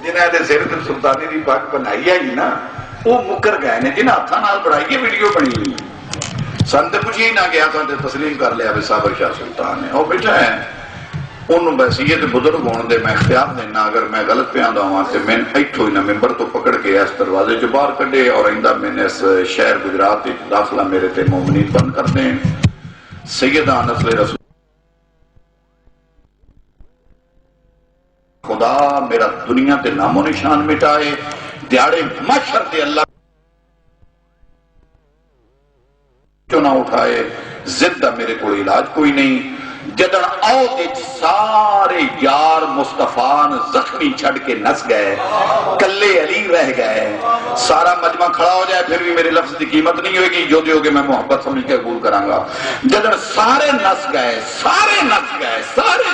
جنہیں دے سر تے سلطانی دی پاک بنائی ہے نا وہ مکر گئے ہیں جنہیں ہاتھاں نال بنائی ہے ویڈیو بنی ہوئی سن تے کچھ ہی نہ گیا سن تے تسلیم کر لیا بھی صابر شاہ سلطان ہے وہ بیٹھا ہے انہوں بحثیت بزرگ ہونے دے میں اختیار دینا اگر میں غلط پہ آدھا ہوں تو میں ایتھو ہی نہ ممبر تو پکڑ کے اس دروازے جو باہر کڈے اور آئندہ میں نے اس شہر گجرات داخلہ میرے تے مومنین بند کر دیں سیدہ نسل رسول خدا میرا دنیا تے نام و نشان مٹائے دیاڑے محشر دے اللہ کیوں نہ اٹھائے زدہ میرے کوئی علاج کوئی نہیں جدن آؤ دیچ سارے یار مصطفیٰ زخمی چھڑ کے نس گئے کلے علی رہ گئے سارا مجمع کھڑا ہو جائے پھر بھی میرے لفظ کی قیمت نہیں ہوئے گی جو دیو گے میں محبت سمجھ کے قبول کروں گا جدن سارے نس گئے سارے سارے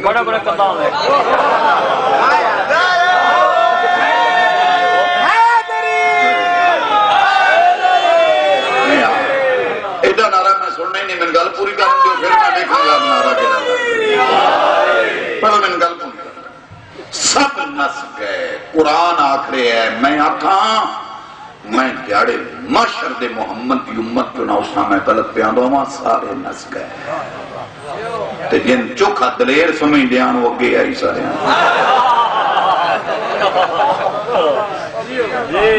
بڑا بڑا قدام ہے ایڈا نعرہ میں سننا ہی نہیں میں گل پوری کروں گی پھر میں دیکھوں گا نعرہ کے نعرہ پہلے میں گل پوری کروں سب نس گئے قرآن آخرے ہے میں آکھاں میں دیاڑے محشر دے محمد کی امت جو نہ اسنا میں غلط پیاں دو ہاں سارے نس گئے تے جن چوکھا دلیر سمجھ دیان وہ گئے آئی سارے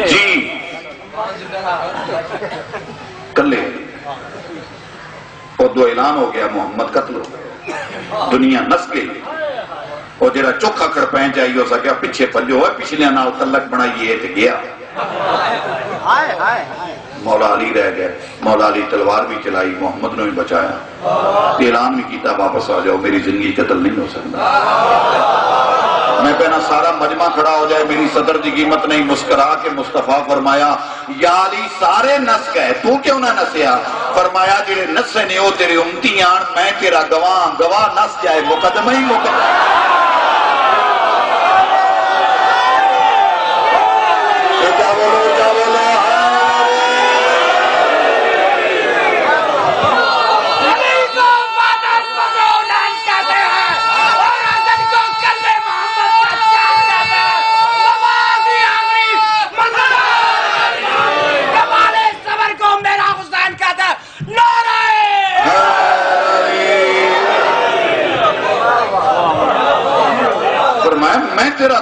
جی کلے اور دو اعلان ہو گیا محمد قتل ہو گیا دنیا نس گئی اور جڑا چوکھا کھڑ پہن چاہیے ہو سکیا پیچھے پھلو ہے پچھلے نال تلک بنائیے تے گیا مولا علی رہ گئے مولا علی تلوار بھی چلائی محمد نے بھی بچایا اعلان بھی کیتا واپس آ جاؤ میری زندگی قتل نہیں ہو سکتا میں پہنا سارا مجمع کھڑا ہو جائے میری صدر دی قیمت نہیں مسکرا کے مصطفیٰ فرمایا یا علی سارے نس گئے تو کیوں نہ نسیا فرمایا جڑے نسے نے ہو تیرے امتی آن میں تیرا گواہ نس جائے مقدمہ ہی مقدمہ میں تیرا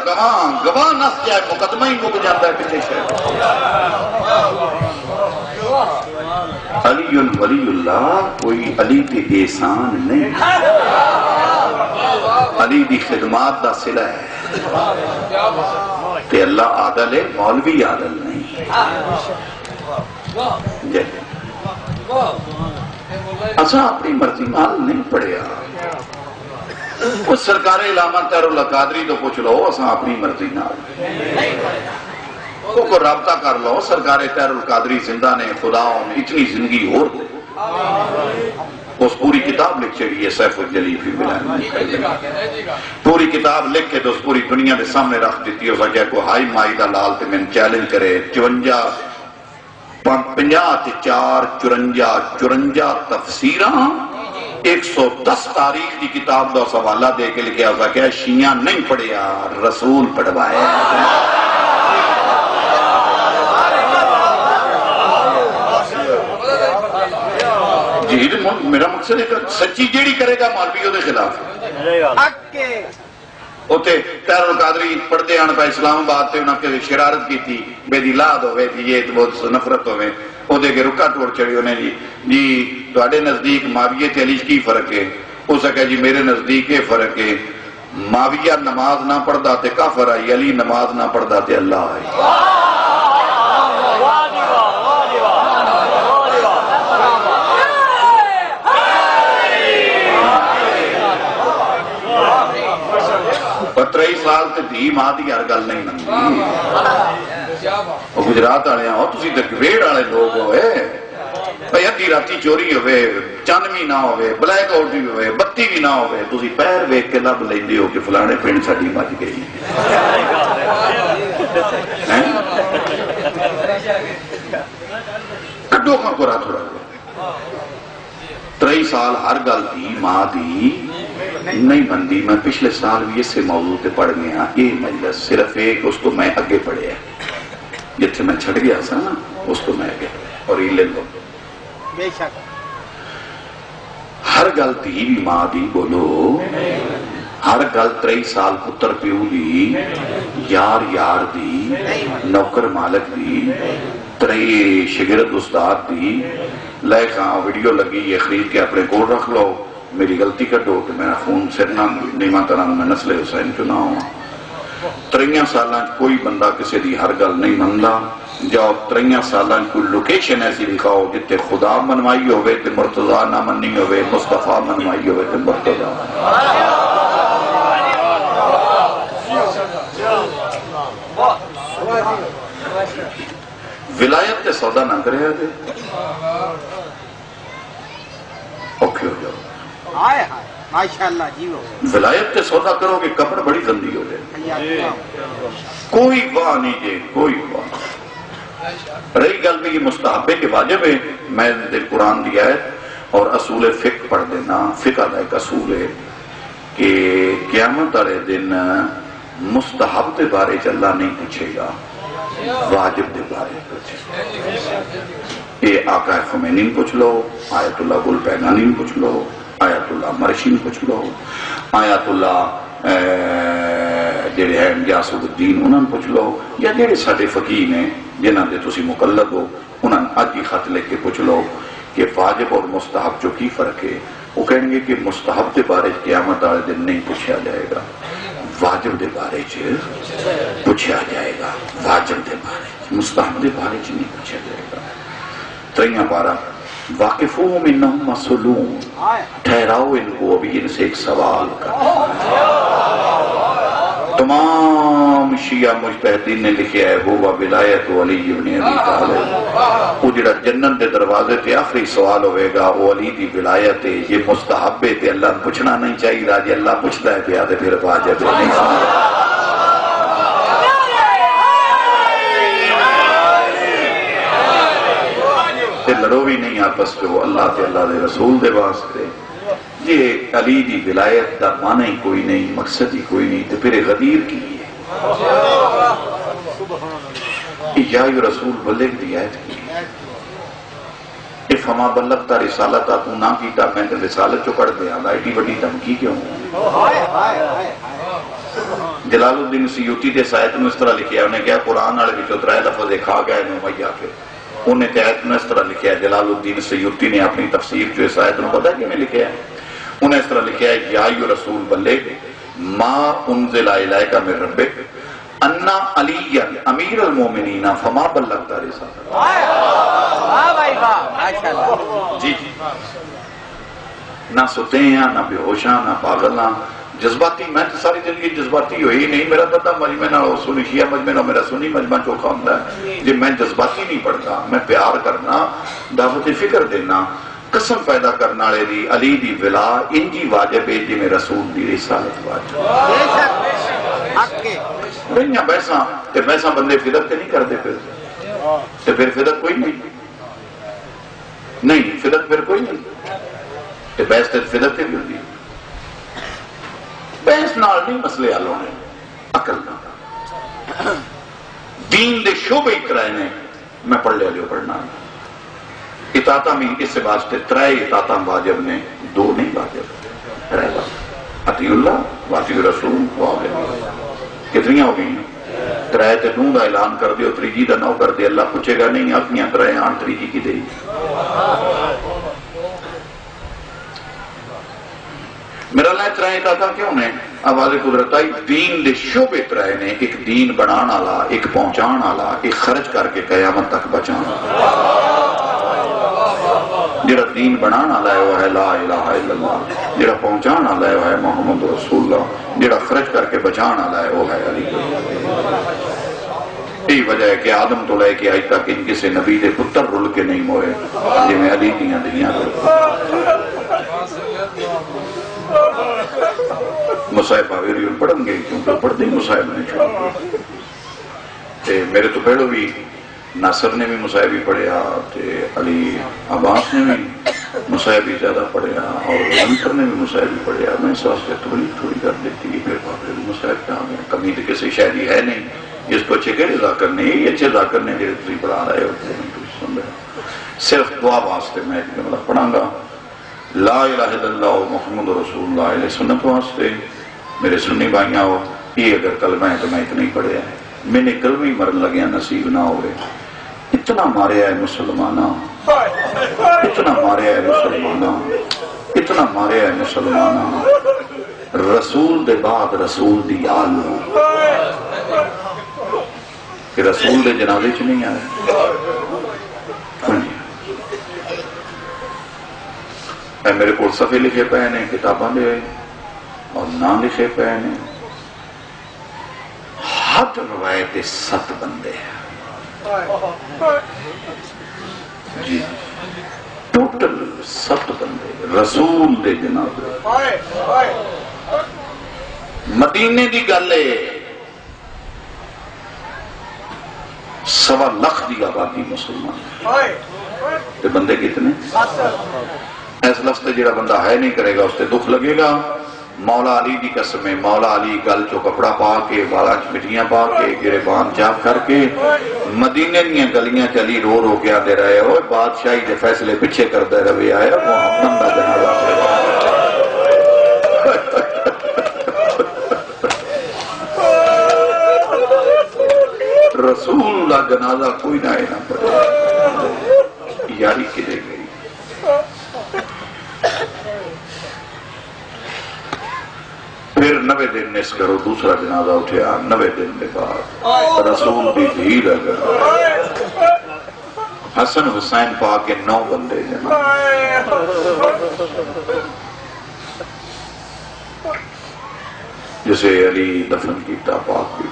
گواہ نس جائے مقدمہ ہی مک جاتا ہے پیچھے شہر علی ولی اللہ کوئی علی تے احسان نہیں علی دی خدمات دا صلہ ہے تے اللہ عادل ہے مولوی عادل نہیں اساں اپنی مرضی مال نہیں پڑھیا اس سرکار علامہ تیر اللہ قادری تو پوچھ لو اساں اپنی مرضی نال کو رابطہ کر لو سرکار تیر اللہ قادری زندہ نے خداؤں نے اتنی زندگی اور دے اس پوری کتاب لکھ چلی ہے سیف الجلی فی بلائن پوری کتاب لکھ کے تو اس پوری دنیا دے سامنے رکھ دیتی ہو سکے کو ہائی مائدہ لال تے میں چیلنج کرے 54 تفسیراں 110 تاریخ کی کتاب دا سوالہ دے کے لکھیا ہو سکے شیعہ نہیں پڑھیا رسول پڑھوایا جی میرا مقصد ہے کہ سچی جیڑی کرے گا مولوی دے خلاف اوتے تیر القادری پڑھتے آن پہ اسلام آباد تے انہاں کے شرارت کی تھی بے دلاد ہوئے تھی یہ بہت نفرت ہوئے او دے کے رکا توڑ چڑی انہیں جی تواڈے نزدیک معاویہ تے علی کی فرق ہے ہو سکے جی میرے نزدیک یہ فرق ہے معاویہ نماز نہ پڑھدا تے کافر آئی علی نماز نہ پڑھدا تے اللہ آئی پترہی سال تے دھی ماں دی ہر گل نہیں منگی وہ گجرات آنے ہو تسی تے گویڑ آنے لوگ ہوئے بھئی ادھی راتی چوری ہوئے، چند بھی نہ ہوئے، بلیک آؤٹ بھی ہوئے، بتی بھی نہ ہوئے، تسی پیر ویکھ کے لب لیندے ہو کہ فلانے پنڈ ساڈی مچ گئی کڈو کھا کو رات ہو رہا 3 سال ہر گل دی ماں دی نہیں بندی. میں پچھلے سال بھی اسے موضوع تے پڑھ گیا. یہ مجلس صرف ایک اس کو میں اگے پڑھیا جتھے میں چھڑ گیا سا نا اس کو میں اگے اور یہ لے لو بے شک ہر گل دی بھی ماں دی بولو ہر گل 3 سال پتر پیو دی یار دی نوکر مالک دی 3 شگرد استاد دی لے کہاں ویڈیو لگی یہ خرید کے اپنے گوڑ رکھ لو میری غلطی کٹو کہ میرا خون سرنا نیمہ طرح میں نسل حسین چنا ہوں 3 سالان کوئی بندہ کسی دی ہر گل نہیں مندا. جاؤ 3 سالان کوئی لوکیشن ایسی دکھاؤ جتے خدا منوائی ہوئے تے مرتضیٰ نہ مننی ہوئے مصطفیٰ منوائی ہوئے تے مرتضیٰ. ولایت تے سودا نہ کرے دے اوکے ہو جاؤ. ماشاءاللہ جیو ولایت تے سودا کرو کہ کپڑ بڑی گندی ہو گئے. کوئی واہ نہیں دے کوئی واہ. رہی گل بھی یہ مستحبے کے واجب ہے. میں قرآن دیا ہے اور اصول فقہ پڑھ دینا. فقہ کا ایک اصول ہے کہ قیامت والے دن مستحب کے بارے چ اللہ نہیں پوچھے گا واجب کے بارے پوچھے. یہ آقا خمینی پوچھ لو آیت اللہ گل پیغانی پوچھ لو آیت اللہ مرشی پوچھ لو آیت اللہ جڑے ہیں یاسر الدین انہوں پوچھ لو یا جڑے ساڈے فقیہ نے جنہاں دے تسی مقلد ہو انہوں اج ہی خط لکھ کے پوچھ لو کہ واجب اور مستحب جو کی فرق ہے. وہ کہیں گے کہ مستحب کے بارے قیامت والے دن نہیں پوچھا جائے گا واجب کے بارے پوچھا جائے گا. واجب کے بارے مستحب کے بارے نہیں پوچھا جائے گا. 3 پارہ واقفوہم انہم مسئولون ٹھہراؤ ان کو ابھی ان سے ایک سوال کرنا. تمام شیعہ مجتہدین نے لکھیا ہے وہ ولایت علی ابن ابی طالب. وہ جڑا جنت دے دروازے تے آخری سوال ہوئے گا وہ علی دی ولایت ہے. یہ مستحب ہے تے اللہ پوچھنا نہیں چاہیے جی اللہ پوچھتا ہے پیا تے پھر واجب نہیں سمجھا. لڑو بھی نہیں آپس جو اللہ تے اللہ دے رسول دے واسطے. یہ علی دی ولایت دا معنی ہی کوئی نہیں مقصد ہی کوئی نہیں تو پھر غدیر کی ہے. یا رسول بلغ دی آیت کی فما بلغتا رسالتا تو نہ کیتا میں تے رسالت چو کڑ دیا دا ایڈی بڑی دھمکی کیوں. جلال الدین سیوطی دے سایت میں اس طرح لکھیا انہیں کیا قرآن والے وچوں 3 لفظ کھا گئے نو میا کے انہیں آیت میں اس طرح لکھا ہے. جلال الدین سیوطی نے اپنی تفسیر جو اس آیت میں پتا کہ میں لکھا ہے انہیں اس طرح لکھا ہے یا ایھا رسول بلغ ما انزل الیک من ربک انا علی امیر المومنین فما بلغت رسالۃ. جی نہ ستے ہیں نہ بے ہوشاں نہ پاگل نہ جذباتی. میں تو ساری زندگی جذباتی ہوئی نہیں. میرا دادا مجمع نہ سنی شیعہ مجمع نہ میرا سنی مجمع چوکھا ہوتا ہے جی. میں جذباتی نہیں پڑھتا. میں پیار کرنا دعوت فکر دینا قسم پیدا کرنا والے دی علی دی ولا انجی واجب ہے جی میں رسول دی رسالت واجب. نہیں بیساں تے بیساں بندے فدت تے نہیں کرتے پھر فدت کوئی نہیں فدت پھر کوئی نہیں تے بیس تے فدت تے بھی ہوتی. بحث نال نہیں مسئلے حل ہونے عقل نہ. دین دے شعبے کرائے نے میں پڑھ لیا جو پڑھنا. اطاعتاں میں اس واسطے 3 اطاعتاں واجب نے 2 نہیں واجب. اطیع اللہ واطیع رسول کتنی ہو گئی 3 تے 2 دا اعلان کر دیو 3 دا 9 کر دے. اللہ پوچھے گا نہیں اپنی 3 آن 3 کی دے. میرا اللہ 3 اطاعتاں کیوں نے آواز قدرت آئی. دین دے شعبے 3 نے ایک دین بنان والا ایک پہنچان والا ایک خرچ کر کے قیامت تک بچانا. جڑا دین بنان والا ہے وہ ہے لا الہ الا اللہ. جڑا پہنچان والا ہے وہ ہے محمد رسول اللہ. جڑا خرچ کر کے بچان والا ہے وہ ہے علی. یہی وجہ ہے کہ آدم تو لے کے آج تک ان کسی نبی دے پتر رل کے نہیں موئے جی میں علی دیاں دیاں مصائب آویری پڑھن گے کیونکہ پڑھتے ہی مصائب نہیں چھوڑ میرے تو پہلو بھی ناصر نے بھی مصائب ہی پڑھیا علی عباس نے بھی مصائب ہی زیادہ پڑھیا اور انٹر نے بھی مصائب ہی پڑھیا میں اس واسطے تھوڑی کر دیتی پھر باقی مصائب کہاں گیا کمی تو کسی شاعری ہے نہیں جس کو اچھے کہڑے ذاکر نے یہ اچھے ذاکر نے جڑے تھی پڑھا رہے ہو صرف دعا واسطے میں پڑھاں گا لا الہ الا اللہ محمد رسول اللہ علیہ سنت واسطے میرے سنی بھائیاں ہو یہ اگر کلمہ ہے تو میں اتنا ہی پڑھیا ہے میں نے کلمہ ہی مرن لگیا نصیب نہ ہوئے اتنا ماریا ہے مسلمانہ اتنا ماریا ہے مسلمانہ اتنا ماریا ہے مسلمانہ رسول دے بعد رسول دی آلو کہ رسول دے جنازے چ نہیں آئے میرے کو صفحے لکھے پے نے کتاباں دے اور نام لکھے پے نے حد روایت 7 بندے ہیں جی ٹوٹل 7 بندے رسول دے جنازے مدینے دی گل ہے 1.25 لاکھ دی آبادی مسلمان تے بندے کتنے اس لفظ جڑا بندہ ہے نہیں کرے گا اس تے دکھ لگے گا مولا علی دی قسم ہے مولا علی گل چو کپڑا پا کے والا چ مٹیاں پا کے گریبان چاپ کر کے مدینے دیاں گلیاں چلی رو رو کے آتے رہے ہوئے بادشاہی دے فیصلے پیچھے کردے رہے آئے محمد دا جنازہ رسول دا جنازہ کوئی نہ نہ پڑے یاری کدے گئی پھر 90 دن نس کرو دوسرا جنازہ اٹھیا 90 دن کے بعد رسول بھی بھیڑ اگر حسن حسین پا کے 9 بندے جسے علی دفن کیتا پاک بھی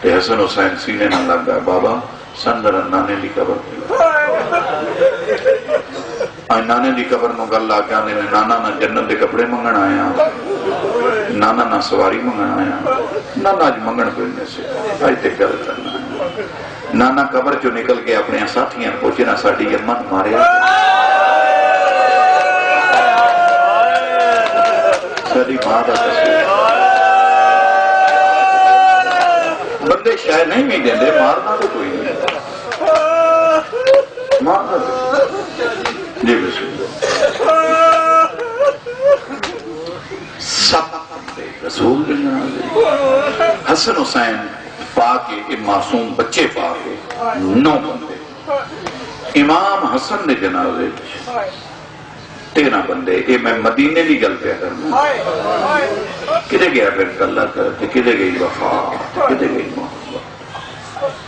تے حسن حسین سینے نہ لگ گئے بابا سندر نانے دی قبر آئے نانے دی قبر نو گل آگیا نے نانا نہ جنت دے کپڑے منگن آیا نانا نہ سواری منگن آیا نانا آج منگن پہنے سے آج تے گل کرنا ہے نانا قبر جو نکل کے اپنے ساتھیاں پوچھے نہ ساڑھی یمن مارے ساڑھی ماں دا تصویر بندے شاید نہیں بھی دیں دے مارنا تو کوئی نہیں مارنا تو جی بسم اللہ 7 بندے رسول کے جنازے حسن حسین پا کے معصوم بچے پا کے 9 بندے امام حسن نے جنازے 13 بندے یہ میں مدینے کی گل پہ کرنا کدے گیا پھر کلہ کرتے کدے گئی وفا کدے گئی محبت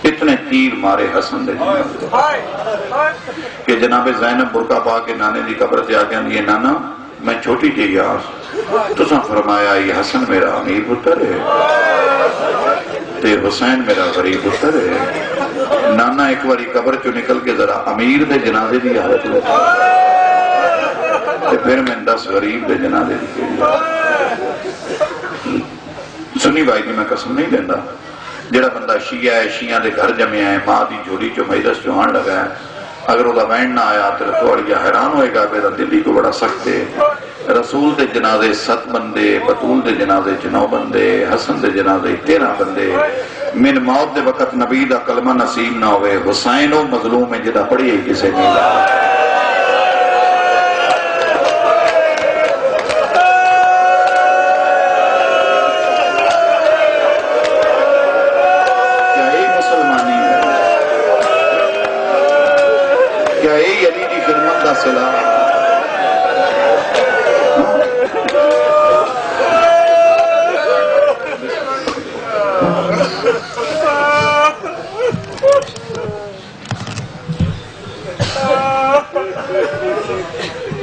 اتنے تیر مارے حسن دے جنازے کہ جناب زینب برقع پا کے نانے دی قبر سے آگیا یہ نانا میں چھوٹی جی آس تو فرمایا یہ حسن میرا امیر پتر ہے تے حسین میرا غریب پتر ہے نانا ایک باری قبر چو نکل کے ذرا امیر دے جنازے دی حالت لے پھر میں 10 غریب دے جنازے دی سنی بھائی کی میں قسم نہیں لیندہ جڑا بندہ شیعہ ہے شیعہ دے گھر جمعے ہیں ماں دی جھوڑی چو مجلس چو آن لگا ہے اگر وہ دا وین نہ آیا تو توڑیا حیران ہوئے گا بیدہ دلی کو بڑا سخت ہے رسول دے جنازے 7 بندے بطول دے جنازے 9 بندے حسن دے جنازے 13 بندے من موت دے وقت نبی دا کلمہ نصیب نہ ہوئے حسین و مظلوم ہے جدہ پڑھی ہے کسے نہیں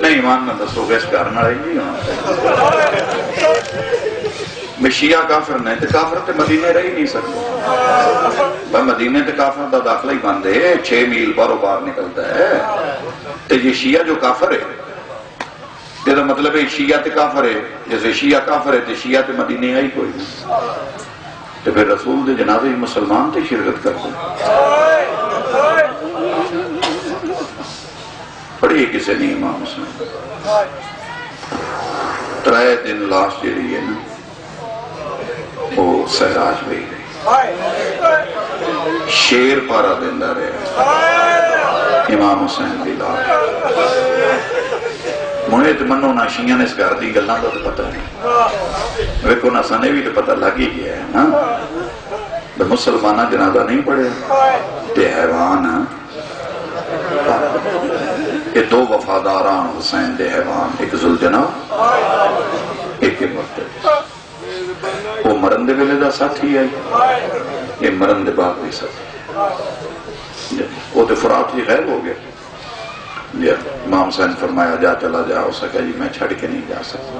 نہیں ایمان نہ دسو گے اس پیار نہ رہی نہیں شیعہ کافر نے تے کافر تے مدینے رہی نہیں سکتے، مدینے تے کافر دا داخلہ ہی بند ہے، 6 میل بارو بار نکلتا ہے، تے یہ شیعہ جو کافر ہے یہ تو مطلب ہے شیعہ تے کافر ہے، جیسے شیعہ کافر ہے تے شیعہ تے مدینے آئی کوئی نہیں، تو پھر رسول دے جنازے مسلمان تے شرکت کرتے پڑھی کسے نہیں امام حسین 3 دن لاش جڑی ہے نا وہ سہراج بھئی گئی، شیر پارا دیندہ رہے امام حسین دی لاش، مجھے تو منو نہ شیعہ نے اس گھر دی گلنا تو پتہ نہیں، ویکو نہ سنے بھی تو پتہ لگ ہی گیا ہے نا، مسلمانہ جنازہ نہیں پڑھے تے حیوان یہ 2 وفاداران حسین دے حیوان، ایک ذوالجناح ایک مرتد، وہ مرن دے ویلے دا ساتھی ہے، یہ مرن دے بعد بھی ساتھی، وہ تو فرات ہی غیب ہو گیا، امام حسین فرمایا جا چلا جا، ہو سکا جی میں چھڑ کے نہیں جا سکتا،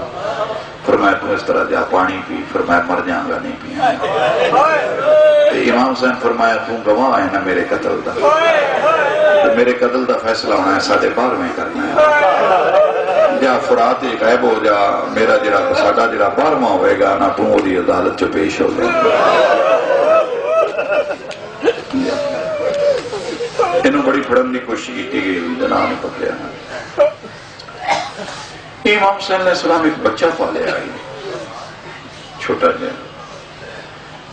فرمایا تو اس طرح جا پانی پی، فرمایا مر جاؤں گا نہیں پیاں، امام حسین فرمایا تو گواہ ہے نا میرے قتل دا، میرے قتل دا فیصلہ ہونا ہے 12:30 کرنا ہے، جا فرات غائب ہو جا، میرا جڑا ساڈا جڑا 12واں ہوئے گا نا تو دی عدالت چ پیش ہو جائے، انہوں بڑی پھڑن دی کوشش کی گئی، جناب نے پکڑیا نا، امام حسین علیہ السلام ایک بچہ پالے آئی چھوٹا جا،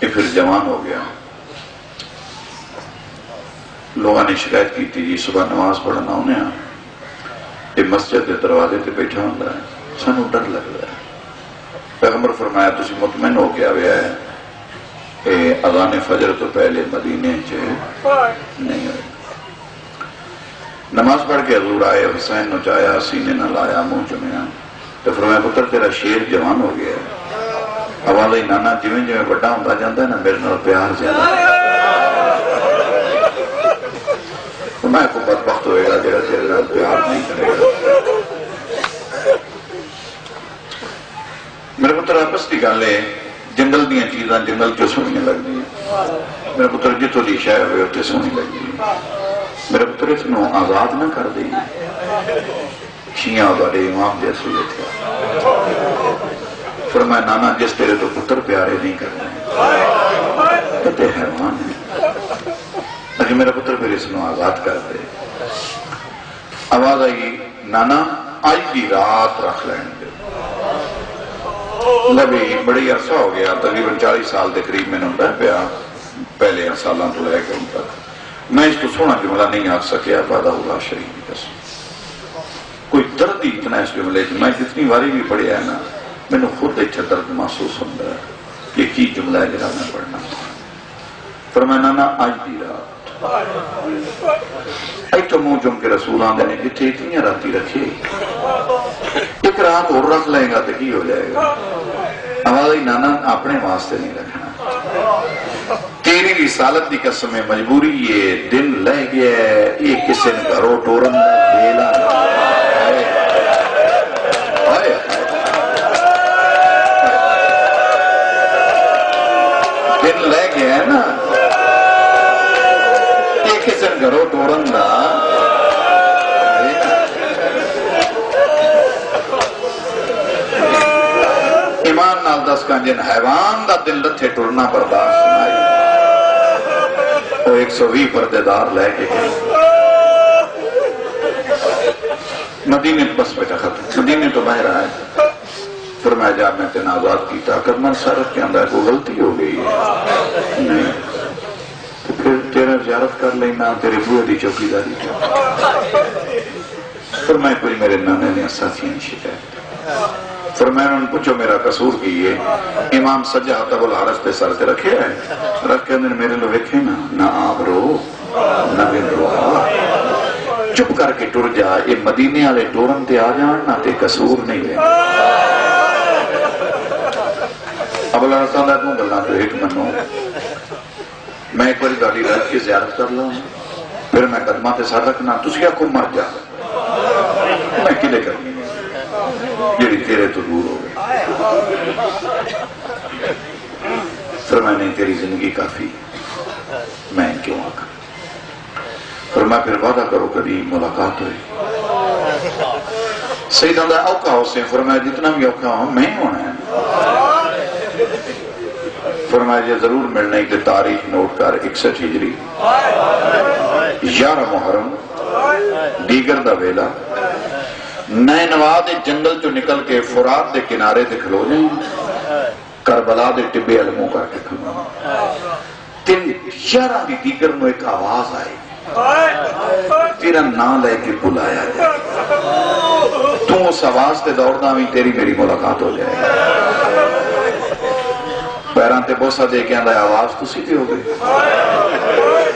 یہ پھر جوان ہو گیا، لوگوں نے شکایت کی تھی جی صبح نماز پڑھنا انہیں یہ مسجد کے دروازے تے بیٹھا ہوتا ہے، سانو ڈر لگتا ہے، پیغمبر فرمایا تسی مطمئن ہو کے آیا ہے کہ اذان فجر تو پہلے مدینے نہیں ہوئے، نماز پڑھ کے حضور آئے، حسین نو چایا، سینے نہ لایا، منہ چمیا، تو فرمایا پتر تیرا شیر جوان ہو گیا ہے، آواز آئی نانا جویں جویں بڑا ہوتا جاتا ہے نا میرے نال پیار زیادہ ہے، میں کو بدبخت ہوئے گا جیرا تیرے نال پیار نہیں کرے گا، میرے پتر آپس کی گل ہے جنگل دیا چیزاں جنگل جو سونی لگ دی میرے پتر جتوں دی شے ہوئے اتنے سونی لگ دی، میرے پتر اس نو آزاد نہ کر دی، شیعہ بڑے امام جیسے یہ تھے، فرمایا نانا جس تیرے تو پتر پیارے نہیں کرنے کہتے حیوان ہے، لیکن میرا پتر پھر اس نو آزاد کر دے، آواز آئی نانا آج دی رات رکھ لین دے، لبی بڑی عرصہ ہو گیا، تقریباً 40 سال دے قریب میں نے رہ پیا، پہلے سالاں تو لے کے ان تک، میں اس کو سونا جملہ نہیں آ سکیا، وعدہ اللہ شریف کی قسم، کوئی درد ہی اتنا اس جملے میں جتنی باری بھی پڑھیا ہے نا میں نے خود اچھا درد محسوس ہوتا ہے کہ کی جملہ ہے جنہا میں پڑھنا، فرمایا نانا آج دی رات ایک تو منہ جم کے رسول آن دینے جتنے اتنی راتی رکھے ایک رات اور رکھ لیں گا تو کی ہو جائے گا، آواز نانا اپنے واسطے نہیں رکھنا، تیری رسالت دی قسم میں مجبوری یہ دن لہ گیا ہے، یہ کسی نے گھروں ٹورن دیلا دن لہ گیا ہے نا، یہ کسی نے گھروں ٹورن دا ایمان نال دس کنجن حیوان دا دل لتھے ٹرنا برداشت سنائی، وہ 120 پردے دار لے کے گئے مدینے بس بیٹا ختم، مدینے تو باہر آئے، فرمایا جا میں تین آزاد کیتا، اگر میں سارت کے اندر کوئی غلطی ہو گئی ہے نہیں تو پھر تیرا زیارت کر لینا، تیرے بوئے دی چوکی داری فرمایا کوئی میرے نانے نے ساتھیاں شکایت، فرمایا انہوں نے پوچھو میرا قصور کی ہے، امام سجا تب الحرس تے سر تے رکھے ہیں، رکھ کے اندر میرے لو ویکھے نا، نہ آپ رو نہ بن رو، چپ کر کے ٹر جا، یہ مدینے والے ٹورن تے آ جان نہ تے قصور نہیں لے، اب اللہ رسول اللہ کو گلنا تو ایک منو، میں ایک باری داڑی رکھ کے زیارت کر لوں، پھر میں قدمہ تے سر رکھنا، تسی کو مر جا، میں کلے کرنی جیڑی تیرے تو دور ہو گئے، فرمایا نہیں تیری زندگی کافی، میں کیوں آ کر؟ فرمایا پھر وعدہ کرو کبھی ملاقات ہوئی۔ سیدہ دا اوکھا ہو سے فرمایا جتنا بھی اوکھا ہوں میں ہونا ہے۔ فرمایا یہ ضرور ملنے کی تاریخ نوٹ کر 61 ہجری 11 محرم دیگر دا ویلا نینوا دے جنگل جو نکل کے فرات دے کنارے دے کھلو جائیں، کربلا دے ٹبے علموں کر کے کھلو تین 11 دی دیگر میں ایک آواز آئی، تیرا نام لے کے بلایا جائے، تو اس آواز تے دوڑنا بھی تیری میری ملاقات ہو جائے۔ پیران تے بوسا دے کے آندھا آواز تو سیدھی ہو گئی۔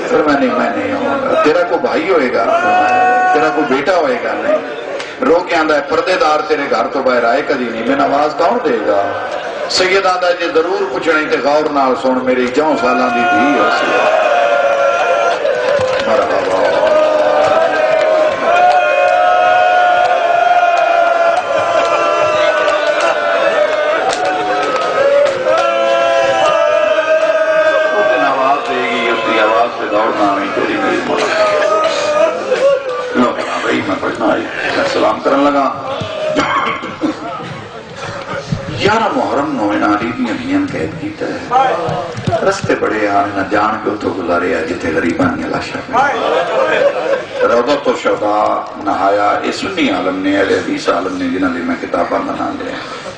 پھر میں نہیں ہوں گا، تیرا کو بھائی ہوئے گا، تیرا کو بیٹا ہوئے گا، نہیں رو کے آندھا ہے پردے دار تیرے گھر تو باہر آئے کدی نہیں، میں آواز کون دے گا؟ سید آندھا ہے جی ضرور پوچھنے تے غور نال سن میری 4 سالاں دی دھی ہو سی۔ مرحبا سلام کرن لگا۔ 11 محرم نو ان علی دیاں دیاں قید کیتا ہے، رستے بڑے آنے نہ جان کے تو گزارے ہیں جتے غریبان یا لاشا پہ روضۃ الشہداء نہایا۔ یہ سنی عالم نے، اہل حدیث عالم نے جنہاں نے میں کتاباں بنا لیا،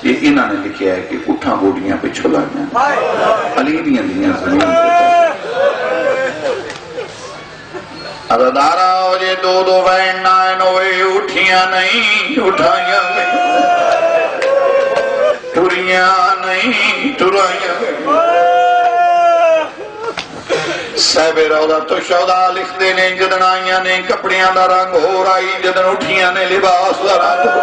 یہ انہاں نے لکھیا ہے کہ اٹھاں گوڑیاں پہ چھلا گیا علی دیاں دیاں زمین پہ عددارا ہو جے دو وین نائن ہوئے اٹھیاں نہیں اٹھائیاں گئی، ٹریاں نہیں ٹرائیاں گئی۔ صاحب روضۃ الشہداء لکھ دے نے جدن آئیاں نے کپڑیاں دا رنگ ہو رائی، جدن اٹھیاں نے لباس دا رنگ ہو۔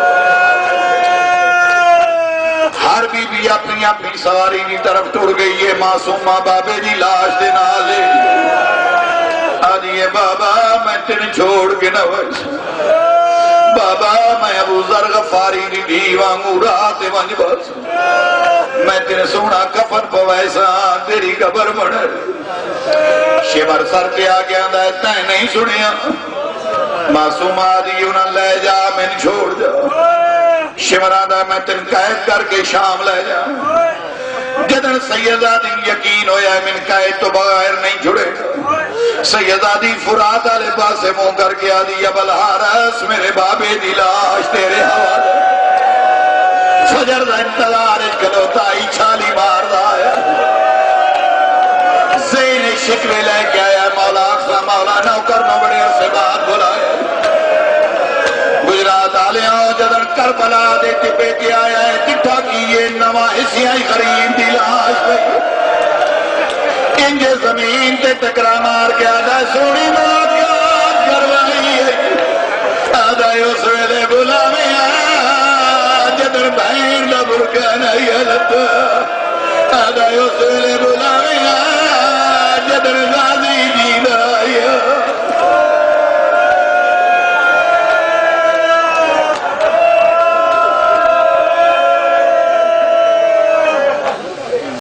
ہر بی بی اپنی اپنی سواری کی طرف ٹر گئی ہے، معصومہ بابے دی لاش دے نالے آدھیے بابا میں تین چھوڑ کے نہ وجھ، بابا میں ابو ذر غفاری دی دیوان رات ونج بس، میں تین سونا کفن پویسا تیری قبر بڑھر۔ شمر سر پہ آگے آندھا ہے تین نہیں سنیا، معصوم آدھی انہاں لے جا میں چھوڑ جا۔ شمر آندھا میں تین قید کر کے شام لے جا۔ جدن سیدہ دی یقین ہویا ہے من قید تو بغیر نہیں جھڑے گا، سیدہ دی فرات آلے پاسے موں کر کے آدھی اب الحارس میرے بابے دی لاش تیرے حوالے۔ فجر دا انتظار کلوتا ہی چھالی مار دا ہے، زین شکوے لے کے آیا مولا اقصا مولا نوکر نو بڑے عرصے بعد بلائے۔ گجرات آلیاں جدن کربلا دے ٹپے کے آیا ہے، ٹٹھا کیے نواں حصیاں غریب دی لاش پہ انجے زمین تے ٹکرا مار کے آدھا سونی ماں کیا کروائی ہے، آدھا اس ویلے بلا میں جدن بہن دا برکہ نہیں حلت